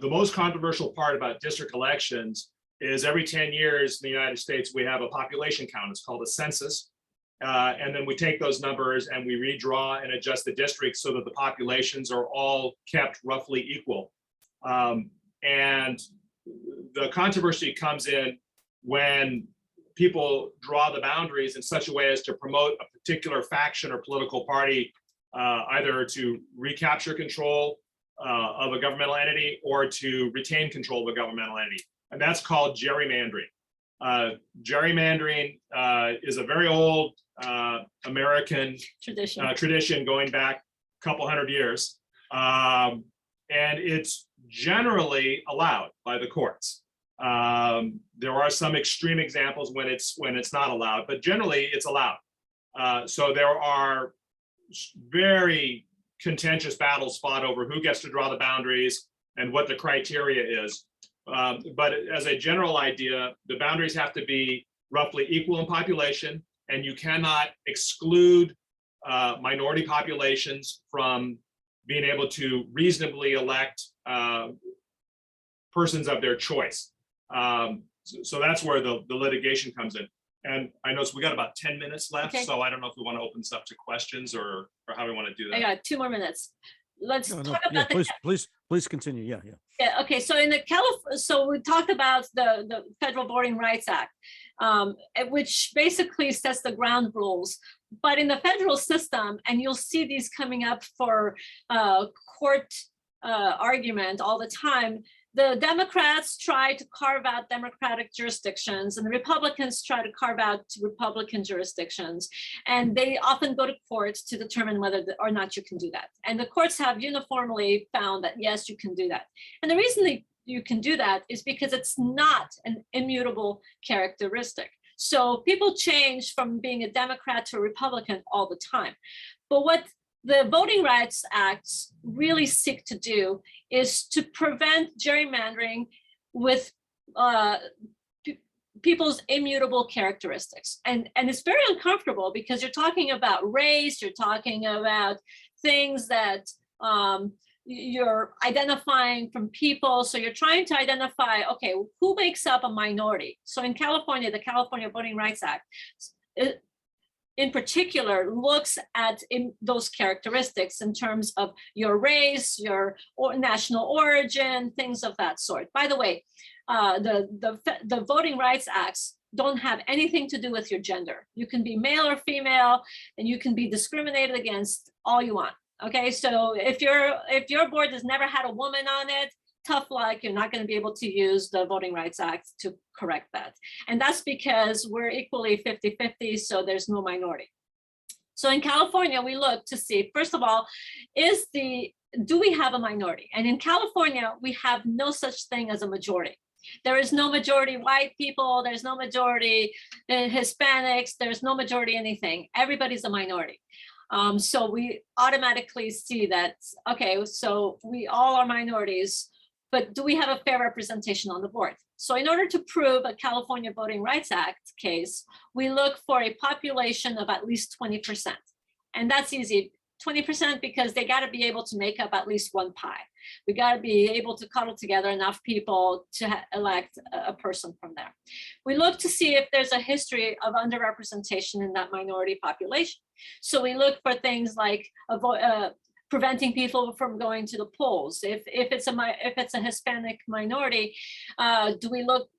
most controversial part about district elections is every 10 years in the United States, we have a population count. It's called a census. And then we take those numbers and we redraw and adjust the districts so that the populations are all kept roughly equal. And the controversy comes in when people draw the boundaries in such a way as to promote a particular faction or political party, either to recapture control of a governmental entity or to retain control of a governmental entity. And that's called gerrymandering. Gerrymandering is a very old American tradition going back a couple hundred years. And it's generally allowed by the courts. There are some extreme examples when it's not allowed, but generally it's allowed. So there are very contentious battles fought over who gets to draw the boundaries and what the criteria is. But as a general idea, the boundaries have to be roughly equal in population, and you cannot exclude minority populations from being able to reasonably elect persons of their choice. So that's where the litigation comes in. And I know we got about 10 minutes left, Okay. so I don't know if we want to open this up to questions or how we want to do that. I got 2 more minutes. Let's No, talk yeah, about please continue. Yeah. Yeah, okay, so in the so we talked about the Federal Voting Rights Act, which basically sets the ground rules. But in the federal system, and you'll see these coming up for court argument all the time, the Democrats try to carve out Democratic jurisdictions, and the Republicans try to carve out Republican jurisdictions. And they often go to court to determine whether or not you can do that. And the courts have uniformly found that, yes, you can do that. And the reason you can do that is because it's not an immutable characteristic. So people change from being a Democrat to a Republican all the time. But what the Voting Rights Acts really seek to do is to prevent gerrymandering with people's immutable characteristics. And it's very uncomfortable because you're talking about race, you're talking about things that you're identifying from people. So you're trying to identify, okay, who makes up a minority? So in California, the California Voting Rights Act, in particular, looks at those characteristics in terms of your race, your national origin, things of that sort. By the way, the Voting Rights Acts don't have anything to do with your gender. You can be male or female, and you can be discriminated against all you want. Okay, so if your board has never had a woman on it, tough luck, you're not going to be able to use the Voting Rights Act to correct that. And that's because we're equally 50-50, so there's no minority. So in California, we look to see, first of all, do we have a minority? And in California, we have no such thing as a majority. There is no majority white people, there's no majority Hispanics, there's no majority anything. Everybody's a minority. So we automatically see that, okay, so we all are minorities, but do we have a fair representation on the board? So in order to prove a California Voting Rights Act case, we look for a population of at least 20%. And that's easy, 20%, because they gotta be able to make up at least one pie. We gotta be able to cuddle together enough people to elect a person from there. We look to see if there's a history of underrepresentation in that minority population. So we look for things like preventing people from going to the polls. If it's a Hispanic minority, do we look,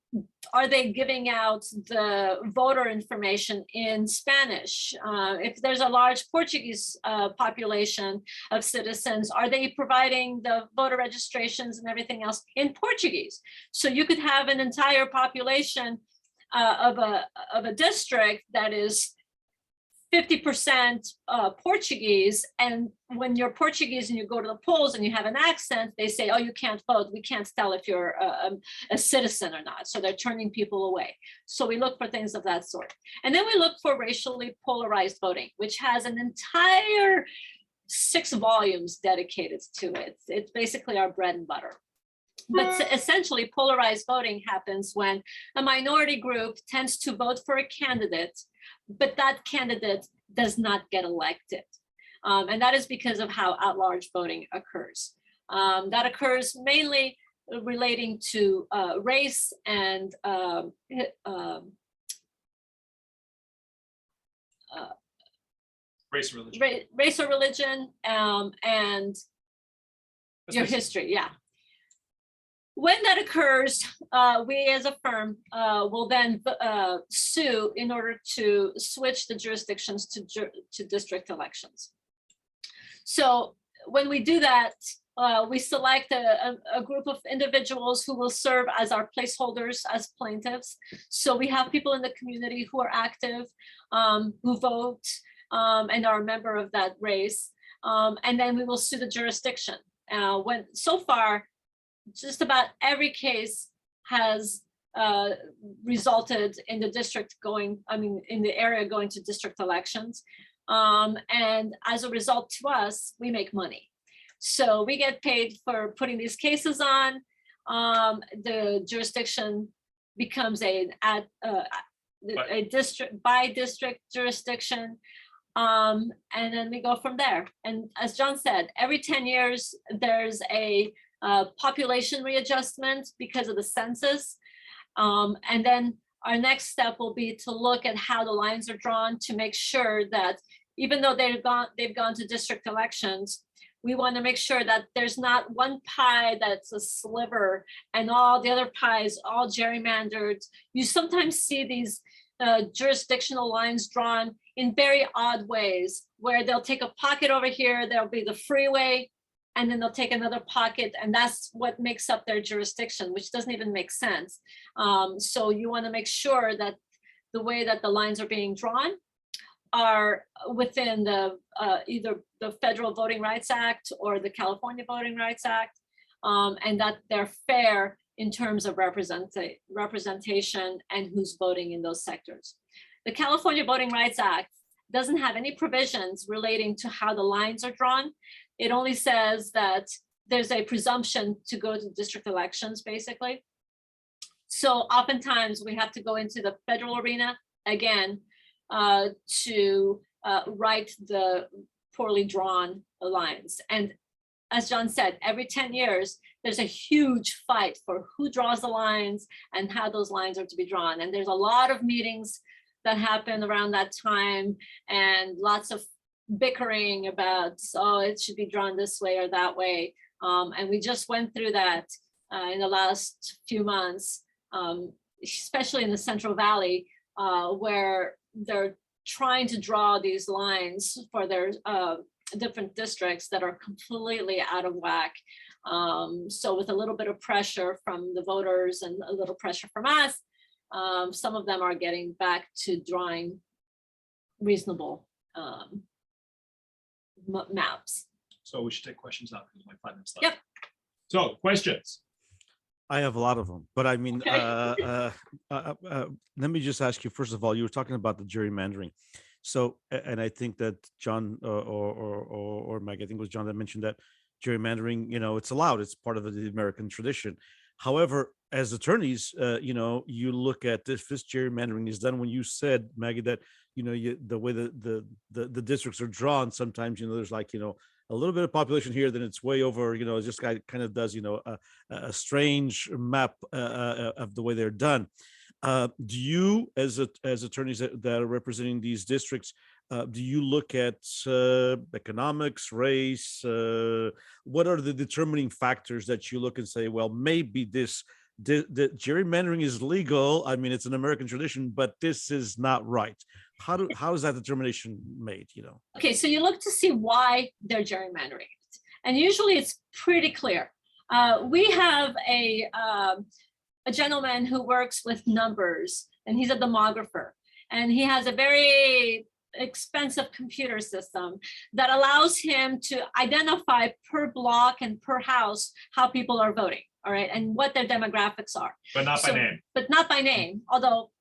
are they giving out the voter information in Spanish? If there's a large Portuguese population of citizens, are they providing the voter registrations and everything else in Portuguese? So you could have an entire population of a district that is 50% Portuguese, and when you're Portuguese and you go to the polls and you have an accent, they say, oh, you can't vote. We can't tell if you're a citizen or not. So they're turning people away. So we look for things of that sort. And then we look for racially polarized voting, which has an entire 6 volumes dedicated to it. It's basically our bread and butter. But essentially, polarized voting happens when a minority group tends to vote for a candidate, but that candidate does not get elected. And that is because of how at-large voting occurs. That occurs mainly relating to race and Race or religion. race or religion, and your history, yeah. When that occurs, we as a firm will then sue in order to switch the jurisdictions to district elections. So when we do that, we select a group of individuals who will serve as our placeholders as plaintiffs. So we have people in the community who are active, who vote, and are a member of that race. And then we will sue the jurisdiction. When so far, just about every case has resulted in the district going, in the area going to district elections. And as a result to us, we make money. So we get paid for putting these cases on. The jurisdiction becomes a district by district jurisdiction. And then we go from there. And as John said, every 10 years, there's a population readjustment because of the census. And then our next step will be to look at how the lines are drawn to make sure that even though they've gone to district elections, we want to make sure that there's not one pie that's a sliver and all the other pies all gerrymandered. You sometimes see these jurisdictional lines drawn in very odd ways, where they'll take a pocket over here, there'll be the freeway, and then they'll take another pocket, and that's what makes up their jurisdiction, which doesn't even make sense. So you want to make sure that the way that the lines are being drawn are within the either the Federal Voting Rights Act or the California Voting Rights Act, and that they're fair in terms of representation and who's voting in those sectors. The California Voting Rights Act doesn't have any provisions relating to how the lines are drawn. It only says that there's a presumption to go to district elections, basically. So oftentimes we have to go into the federal arena again to write the poorly drawn lines. And as John said, every 10 years, there's a huge fight for who draws the lines and how those lines are to be drawn. And there's a lot of meetings that happen around that time and lots of bickering about, oh, it should be drawn this way or that way. And we just went through that in the last few months, especially in the Central Valley, where they're trying to draw these lines for their different districts that are completely out of whack. So with a little bit of pressure from the voters and a little pressure from us, some of them are getting back to drawing reasonable maps. So we should take questions now because my 5 minutes left. Yep. So questions. I have a lot of them, but I mean, Okay. let me just ask you, first of all, you were talking about the gerrymandering. So, and I think that John or Maggie, I think it was John that mentioned that gerrymandering, it's allowed, it's part of the American tradition. However, as attorneys, you look at this gerrymandering is done when you said, Maggie, that, the way the districts are drawn, sometimes, there's like, a little bit of population here, then it's way over, this guy kind of does, a strange map of the way they're done. Do you, as attorneys that are representing these districts, do you look at economics, race? What are the determining factors that you look and say, well, maybe the gerrymandering is legal. I mean, it's an American tradition, but this is not right. How is that determination made? Okay, so you look to see why they're gerrymandering, and usually it's pretty clear. We have a gentleman who works with numbers, and he's a demographer, and he has a very expensive computer system that allows him to identify per block and per house how people are voting, all right, and what their demographics are. But not by name. But not by name, although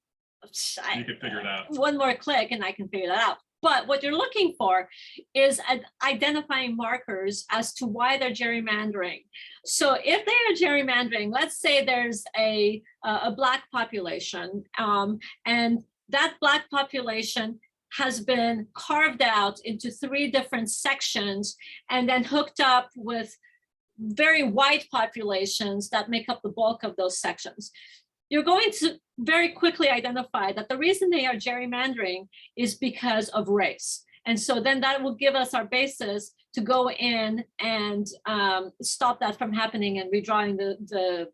You can figure it out. one more click and I can figure that out. But what you're looking for is identifying markers as to why they're gerrymandering. So if they are gerrymandering, let's say there's a Black population, and that Black population has been carved out into 3 different sections and then hooked up with very white populations that make up the bulk of those sections. You're going to very quickly identify that the reason they are gerrymandering is because of race. And so then that will give us our basis to go in and stop that from happening and redrawing the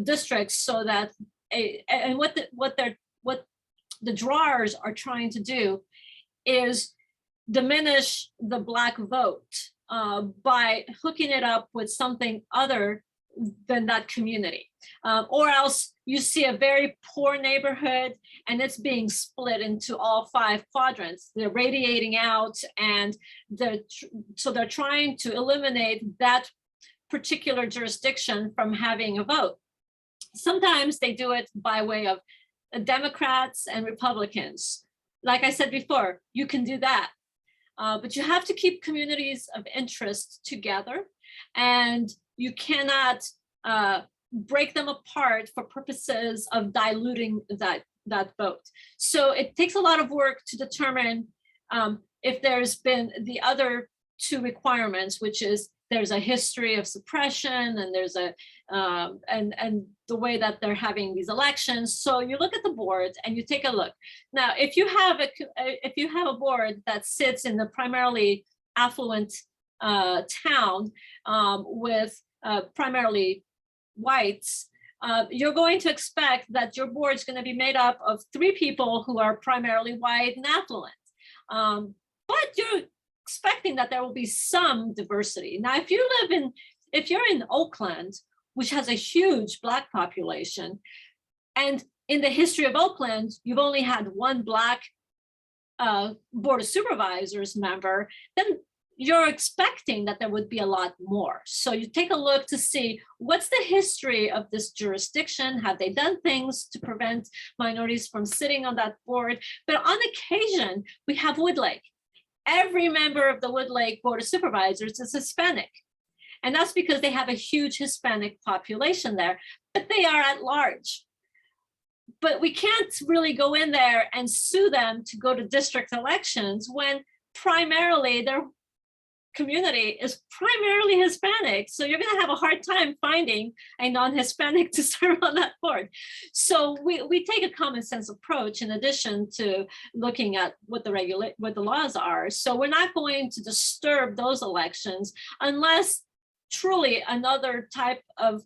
districts so that, and what the drawers are trying to do is diminish the Black vote by hooking it up with something other than that community. Or else you see a very poor neighborhood and it's being split into all 5 quadrants. They're radiating out, and so they're trying to eliminate that particular jurisdiction from having a vote. Sometimes they do it by way of Democrats and Republicans. Like I said before, you can do that. But you have to keep communities of interest together, and you cannot break them apart for purposes of diluting that vote. So it takes a lot of work to determine if there's been the other 2 requirements, which is there's a history of suppression, and there's a and the way that they're having these elections. So you look at the board and you take a look. Now, if you have a board that sits in the primarily affluent town with primarily whites, you're going to expect that your board is going to be made up of 3 people who are primarily white and affluent. But you're expecting that there will be some diversity. Now, if you're in Oakland, which has a huge Black population, and in the history of Oakland, you've only had 1 Black Board of Supervisors member, then you're expecting that there would be a lot more. So you take a look to see what's the history of this jurisdiction. Have they done things to prevent minorities from sitting on that board? But on occasion, we have Woodlake. Every member of the Woodlake Board of Supervisors is Hispanic. And that's because they have a huge Hispanic population there, but they are at large. But we can't really go in there and sue them to go to district elections when primarily their community is primarily Hispanic. So you're going to have a hard time finding a non-Hispanic to serve on that board. So we take a common sense approach in addition to looking at what the laws are. So we're not going to disturb those elections unless truly another type of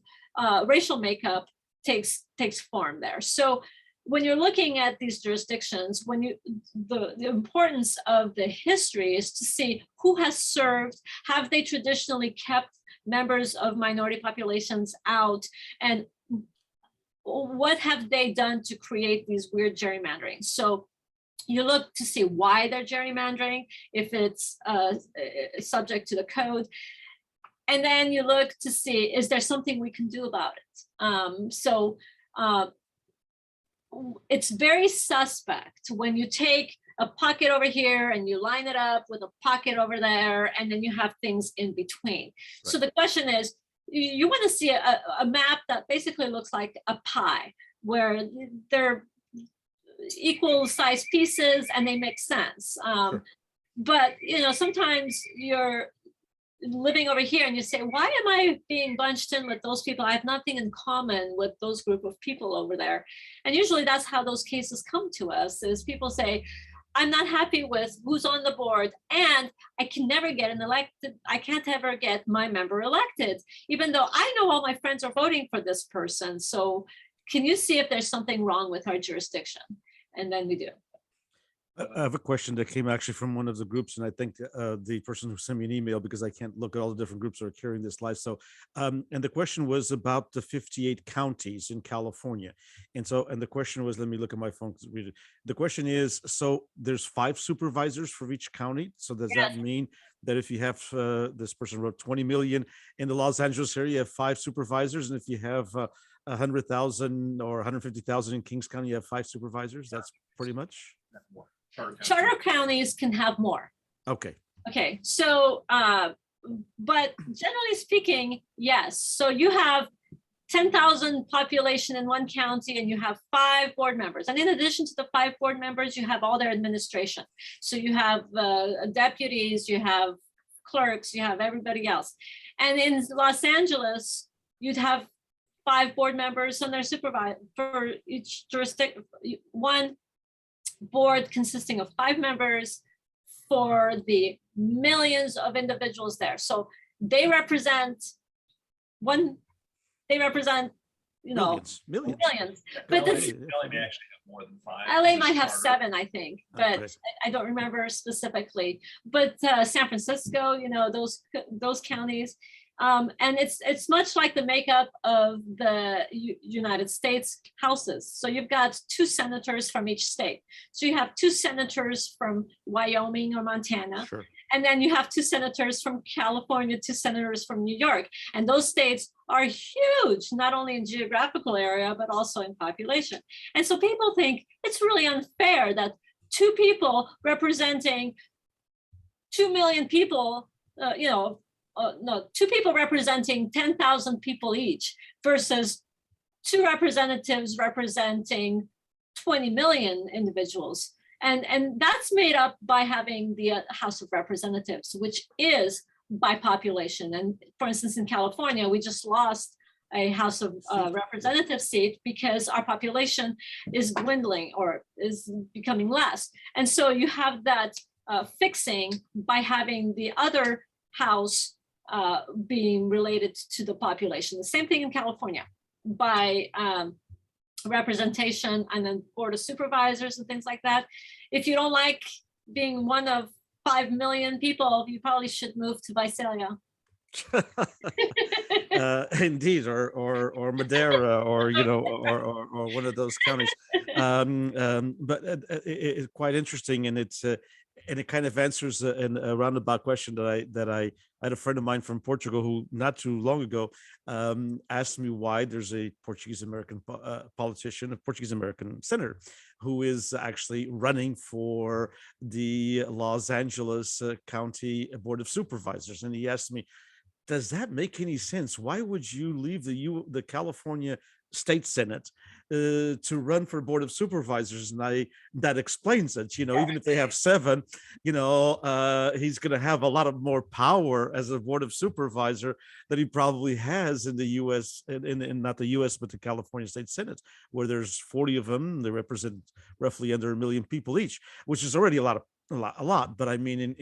racial makeup takes form there. So when you're looking at these jurisdictions, the importance of the history is to see who has served, have they traditionally kept members of minority populations out, and what have they done to create these weird gerrymandering. So you look to see why they're gerrymandering, if it's subject to the code. And then you look to see, is there something we can do about it? It's very suspect when you take a pocket over here and you line it up with a pocket over there, and then you have things in between. Right. So the question is, you want to see a map that basically looks like a pie, where they're equal size pieces and they make sense. Sure. But sometimes you're living over here and you say, why am I being bunched in with those people? I have nothing in common with those group of people over there. And usually that's how those cases come to us, is people say, I'm not happy with who's on the board, and I can never get I can't ever get my member elected, even though I know all my friends are voting for this person. So can you see if there's something wrong with our jurisdiction? And then we do. I have a question that came actually from one of the groups, and I think the person who sent me an email, because I can't look at all the different groups that are carrying this live. So, and the question was about the 58 counties in California, and the question was, let me look at my phone to read it. The question is, so there's 5 supervisors for each county. So does that mean that if you have this person wrote 20 million in the Los Angeles area, you have 5 supervisors, and if you have 100,000 or 150,000 in Kings County, you have 5 supervisors? That's pretty much. Charter counties can have more. Okay. Okay, so, but generally speaking, yes. So you have 10,000 population in one county and you have 5 board members. And in addition to the 5 board members, you have all their administration. So you have deputies, you have clerks, you have everybody else. And in Los Angeles, you'd have 5 board members and their supervisor for each jurisdiction, one board consisting of 5 members for the millions of individuals there. So they represent you know, millions. But LA may actually have more than 5. LA might have 7, I think, but I don't remember specifically. But San Francisco, you know, those counties. And it's much like the makeup of the United States houses. So you've got 2 senators from each state. So you have 2 senators from Wyoming or Montana. Sure. And then you have 2 senators from California, 2 senators from New York. And those states are huge, not only in geographical area, but also in population. And so people think it's really unfair that 2 people representing 2 million people, no, 2 people representing 10,000 people each versus 2 representatives representing 20 million individuals. And that's made up by having the House of Representatives, which is by population. And for instance, in California, we just lost a House of Representatives seat because our population is dwindling or is becoming less. And so you have that fixing by having the other house being related to the population. The same thing in California by representation and then board of supervisors and things like that. If you don't like being one of 5 million people, you probably should move to Visalia. Indeed, or Madera, or or one of those counties. But it's quite interesting, and and it kind of answers a roundabout question that I had a friend of mine from Portugal who not too long ago asked me why there's a Portuguese-American politician, a Portuguese-American senator, who is actually running for the Los Angeles County Board of Supervisors. And he asked me, does that make any sense? Why would you leave the California State Senate to run for Board of Supervisors? And that explains it. Even if they have 7, he's going to have a lot of more power as a Board of Supervisor that he probably has in the U.S. in not the U.S. but the California State Senate, where there's 40 of them. They represent roughly under 1 million people each, which is already a lot. But I mean,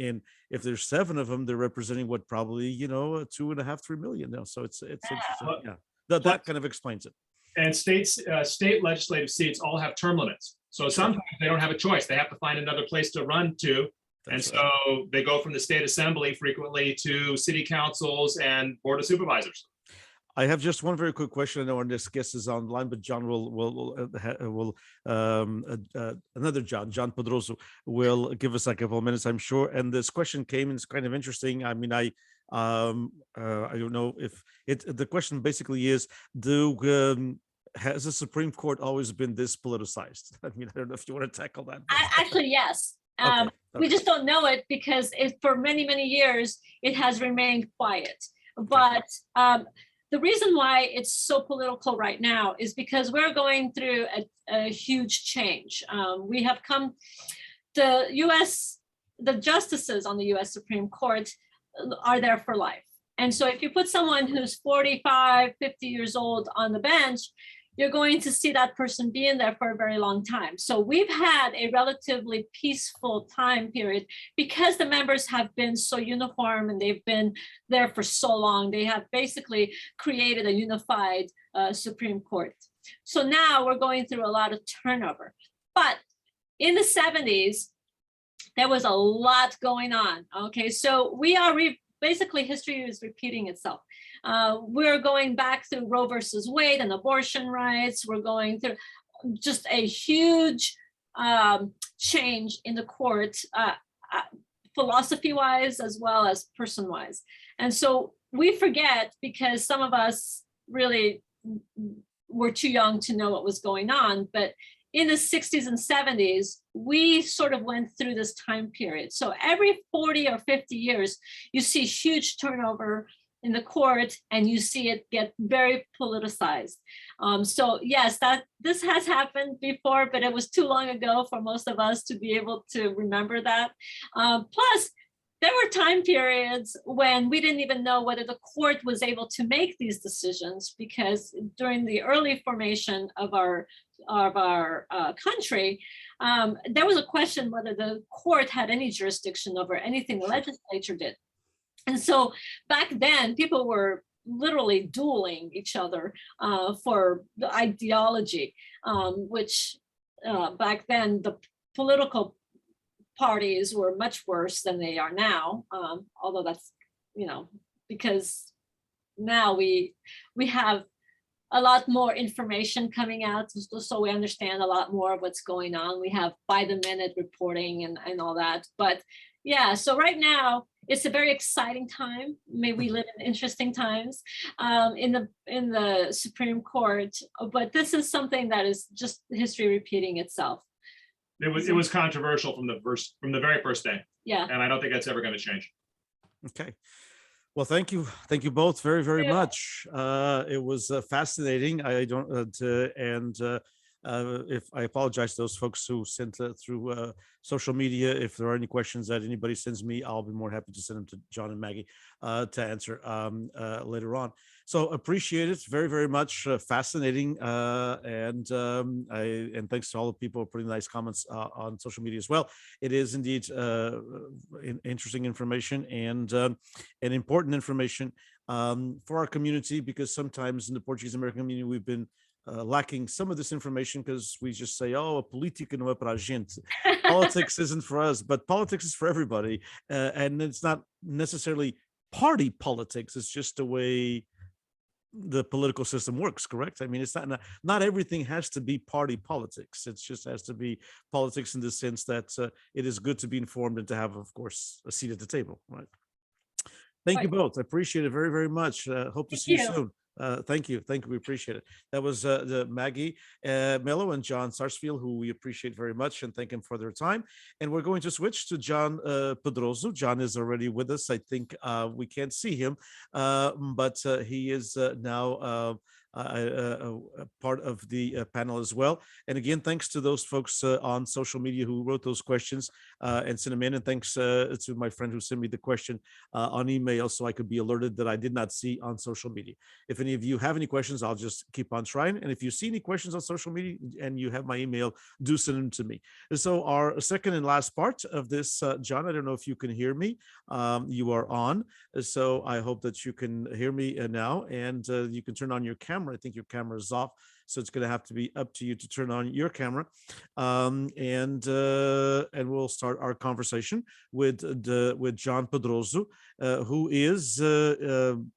if there's 7 of them, they're representing what, probably 2.5, 3 million. So it's interesting. Yeah, that kind of explains it. And state legislative seats all have term limits. So sometimes they don't have a choice. They have to find another place to run to. That's and so they go from the state assembly frequently to city councils and board of supervisors. I have just one very quick question. I know our next guest is online, but John another John Pedroso will give us a couple of minutes, I'm sure. And this question came, and it's kind of interesting. I mean, I don't know if the question basically is, has the Supreme Court always been this politicized? I mean, I don't know if you want to tackle that. Actually, yes. Okay. We just don't know it because for many, many years, it has remained quiet. But the reason why it's so political right now is because we're going through a huge change. We have the justices on the US Supreme Court are there for life. And so if you put someone who's 45, 50 years old on the bench, you're going to see that person being there for a very long time. So we've had a relatively peaceful time period because the members have been so uniform and they've been there for so long. They have basically created a unified Supreme Court. So now we're going through a lot of turnover. But in the 70s, there was a lot going on. Okay, so we are basically history is repeating itself. We're going back through Roe versus Wade and abortion rights. We're going through just a huge change in the court, philosophy-wise as well as person-wise. And so we forget, because some of us really were too young to know what was going on, but in the 60s and 70s, we sort of went through this time period. So every 40 or 50 years, you see huge turnover in the court, and you see it get very politicized. So yes, this has happened before, but it was too long ago for most of us to be able to remember that. Plus, there were time periods when we didn't even know whether the court was able to make these decisions, because during the early formation of our country, there was a question whether the court had any jurisdiction over anything the legislature did. And so back then, people were literally dueling each other for the ideology, which back then the political parties were much worse than they are now. Although that's, because now we have a lot more information coming out, so we understand a lot more of what's going on. We have by the minute reporting and all that. But yeah, so right now it's a very exciting time. Maybe we live in interesting times in the Supreme Court. But this is something that is just history repeating itself. It was controversial from the very first day. Yeah. And I don't think that's ever going to change. Okay. Well, thank you both very, very much. It was fascinating. If I apologize to those folks who sent through social media. If there are any questions that anybody sends me, I'll be more happy to send them to John and Maggie to answer later on. So appreciate it very, very much. Fascinating, and thanks to all the people putting nice comments on social media as well. It is indeed interesting information and important information for our community, because sometimes in the Portuguese-American community we've been lacking some of this information because we just say, oh, a política não é para a gente. Politics isn't for us, but politics is for everybody. And it's not necessarily party politics. It's just the way the political system works, correct? I mean, it's not everything has to be party politics. It just has to be politics in the sense that it is good to be informed and to have, of course, a seat at the table, right? Thank you both. I appreciate it very, very much. Hope to see you soon. Thank you. We appreciate it. That was Maggie, Melo, and John Sarsfield, who we appreciate very much and thank him for their time. And we're going to switch to John Pedroso. John is already with us. I think we can't see him, but he is now part of the panel as well. And again, thanks to those folks on social media who wrote those questions and sent them in. And thanks to my friend who sent me the question on email so I could be alerted that I did not see on social media. If any of you have any questions, I'll just keep on trying. And if you see any questions on social media and you have my email, do send them to me. And so our second and last part of this, John, I don't know if you can hear me. You are on. So I hope that you can hear me now, and you can turn on your camera. I think your camera is off, so it's going to have to be up to you to turn on your camera, and we'll start our conversation with John Pedroso, who is an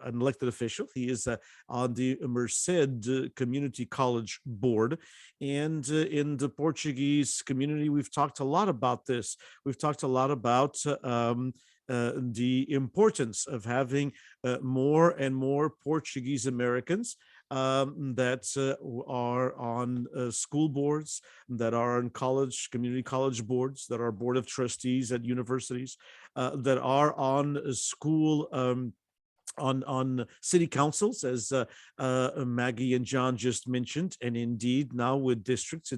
elected official. He is on the Merced Community College Board, and in the Portuguese community, we've talked a lot about this. We've talked a lot about the importance of having more and more Portuguese Americans that are on school boards, that are on community college boards, that are board of trustees at universities, that are on school on city councils, as Maggie and John just mentioned. And indeed, now with districts,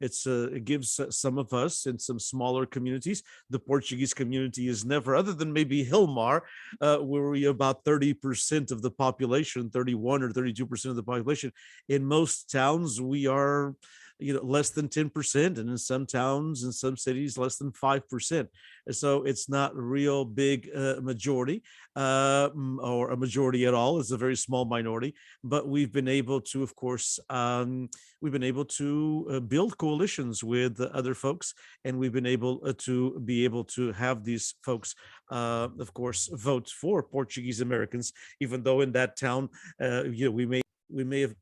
it gives some of us in some smaller communities. The Portuguese community is never, other than maybe Hilmar, where we about 30% of the population, 31 or 32% of the population. In most towns, we are less than 10%, and in some towns, in some cities, less than 5%. So it's not a real big majority, or a majority at all. It's a very small minority. But we've been able to, of course, build coalitions with other folks, and we've been able to have these folks, of course, vote for Portuguese Americans, even though in that town, we may have,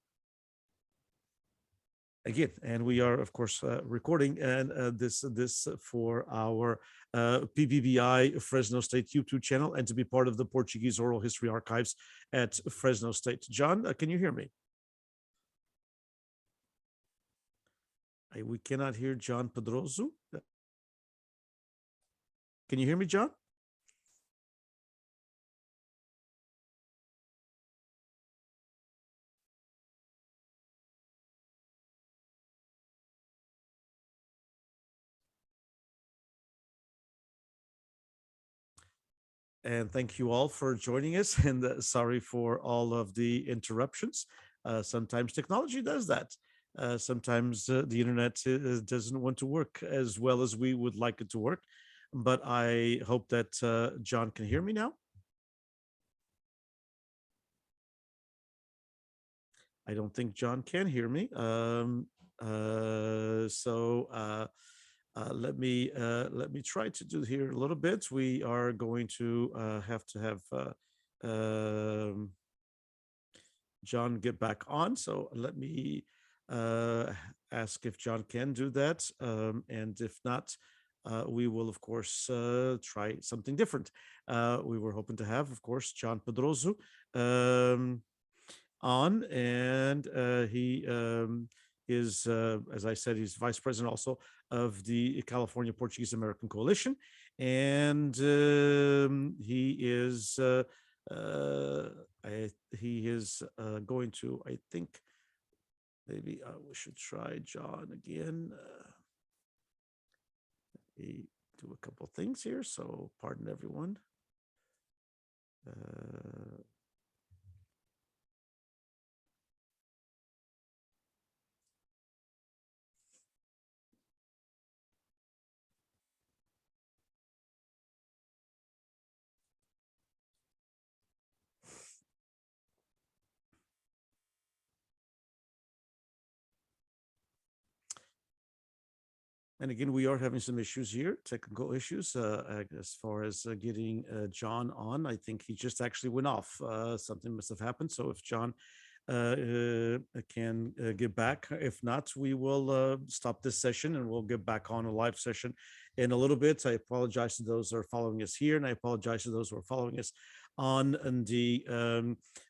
again, and we are, of course, recording and this for our PBBI Fresno State YouTube channel, and to be part of the Portuguese Oral History Archives at Fresno State. John, can you hear me? We cannot hear John Pedroso. Can you hear me, John? And thank you all for joining us, and sorry for all of the interruptions. Sometimes technology does that. Sometimes the internet doesn't want to work as well as we would like it to work. But I hope that John can hear me now. I don't think John can hear me. Let me try to do here a little bit. We are going to have John get back on. So let me ask if John can do that, and if not, we will, of course, try something different. We were hoping to have, of course, John Pedroso on, and he is, as I said, he's vice president also of the California Portuguese-American Coalition, and he is going to, I think, maybe we should try John again. We do a couple things here, so pardon everyone. And again, we are having some issues here, technical issues, as far as getting John on. I think he just actually went off. Something must have happened. So if John can get back, if not, we will stop this session and we'll get back on a live session in a little bit. I apologize to those who are following us here, and I apologize to those who are following us on the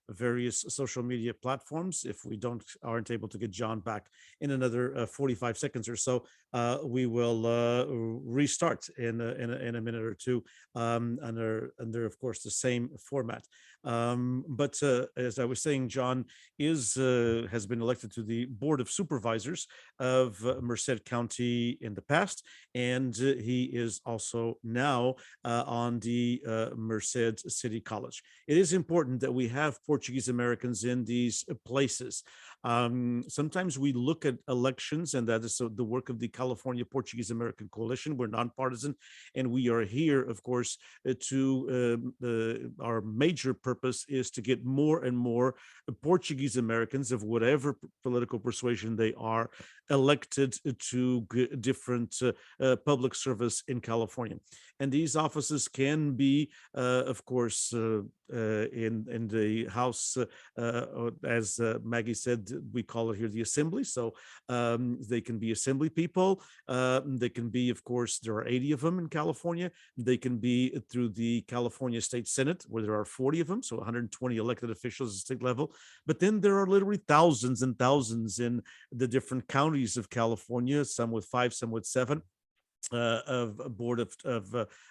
various social media platforms. If we aren't able to get John back in another 45 seconds or so, we will restart in a minute or two, under, of course, the same format. But as I was saying, John has been elected to the Board of Supervisors of Merced County in the past, and he is also now on the Merced City College. It is important that we have Portuguese Americans in these places. Sometimes we look at elections, and that is the work of the California Portuguese-American Coalition. We're nonpartisan, and we are here, of course, our major purpose is to get more and more Portuguese Americans of whatever political persuasion they are elected to different public service in California. And these offices can be, of course, in the House, as Maggie said, we call it here the Assembly. So they can be Assembly people. They can be, of course, there are 80 of them in California. They can be through the California State Senate, where there are 40 of them, so 120 elected officials at state level. But then there are literally thousands and thousands in the different counties of California, some with 5, some with 7. Of a board of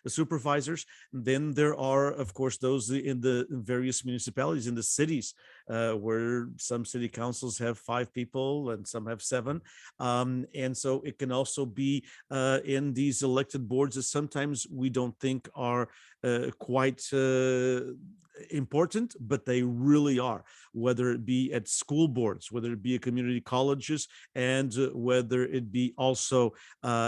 supervisors. Then there are, of course, those in the various municipalities in the cities, where some city councils have 5 people and some have 7. And so it can also be in these elected boards that sometimes we don't think are quite important, but they really are, whether it be at school boards, whether it be at community colleges, and whether it be also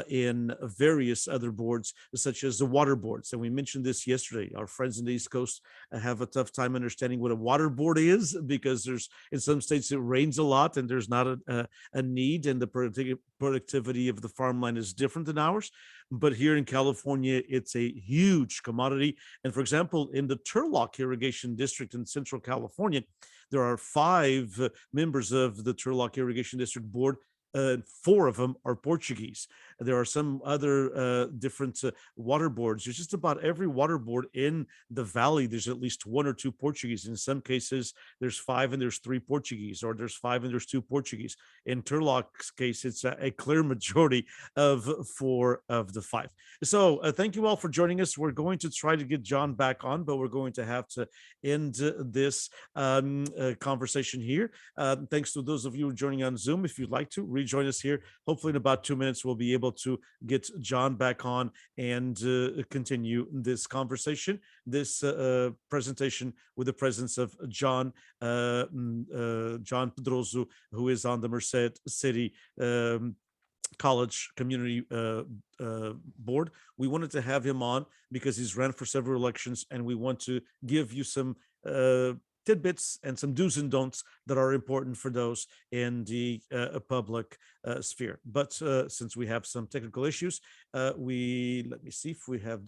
in various other boards, such as the water boards. And we mentioned this yesterday. Our friends in the East Coast have a tough time understanding what a water board is, because there's, in some states it rains a lot and there's not a need, and the productivity of the farmland is different than ours. But here in California, it's a huge commodity. And for example, in the Turlock Irrigation District in Central California, there are 5 members of the Turlock Irrigation District Board. 4 of them are Portuguese. There are some other different water boards. There's just about every water board in the valley. There's at least 1 or 2 Portuguese. In some cases, there's 5 and there's 3 Portuguese, or there's 5 and there's 2 Portuguese. In Turlock's case, it's a clear majority of 4 of the 5. So thank you all for joining us. We're going to try to get John back on, but we're going to have to end this conversation here. Thanks to those of you joining on Zoom. If you'd like to rejoin us here, hopefully in about 2 minutes, we'll be able to get John back on and continue this conversation, this presentation, with the presence of John Pedroso, who is on the Merced City College Community Board. We wanted to have him on because he's ran for several elections, and we want to give you some tidbits and some do's and don'ts that are important for those in the public sphere. But since we have some technical issues, let me see if we have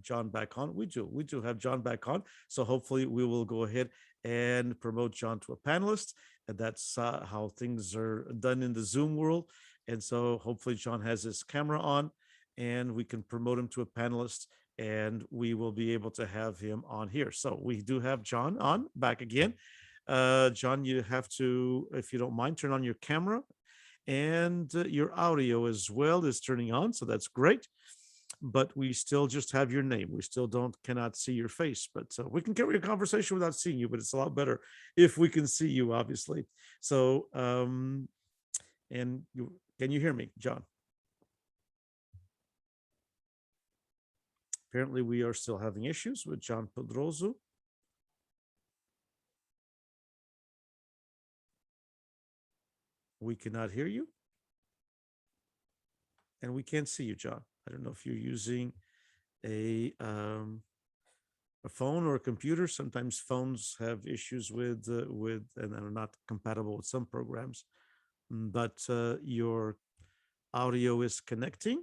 John back on. We do have John back on. So hopefully we will go ahead and promote John to a panelist. And that's how things are done in the Zoom world. And so hopefully John has his camera on and we can promote him to a panelist, and we will be able to have him on here. So we do have John on back again. John, you have to, if you don't mind, turn on your camera, and your audio as well is turning on. So that's great. But we still just have your name. We still cannot see your face, but we can carry a conversation without seeing you, but it's a lot better if we can see you, obviously. So, can you hear me, John? Apparently we are still having issues with John Pedroso. We cannot hear you. And we can't see you, John. I don't know if you're using a phone or a computer. Sometimes phones have issues with and are not compatible with some programs. But your audio is connecting.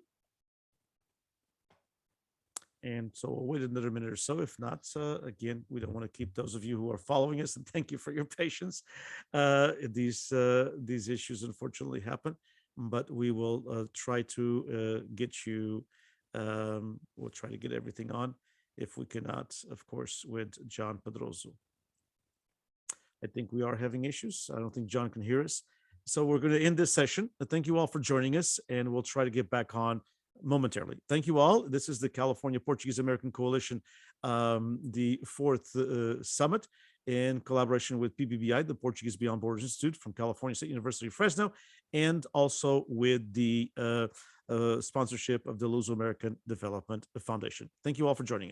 And so we'll wait another minute or so. If not, again, we don't want to keep those of you who are following us, and thank you for your patience. These issues unfortunately happen, but we will try to get you, we'll try to get everything on. If we cannot, of course, with John Pedroso. I think we are having issues. I don't think John can hear us. So we're going to end this session. Thank you all for joining us, and we'll try to get back on momentarily. Thank you all. This is the California Portuguese-American Coalition, the 4th summit in collaboration with PBBI, the Portuguese Beyond Borders Institute from California State University, Fresno, and also with the sponsorship of the Luso-American Development Foundation. Thank you all for joining us.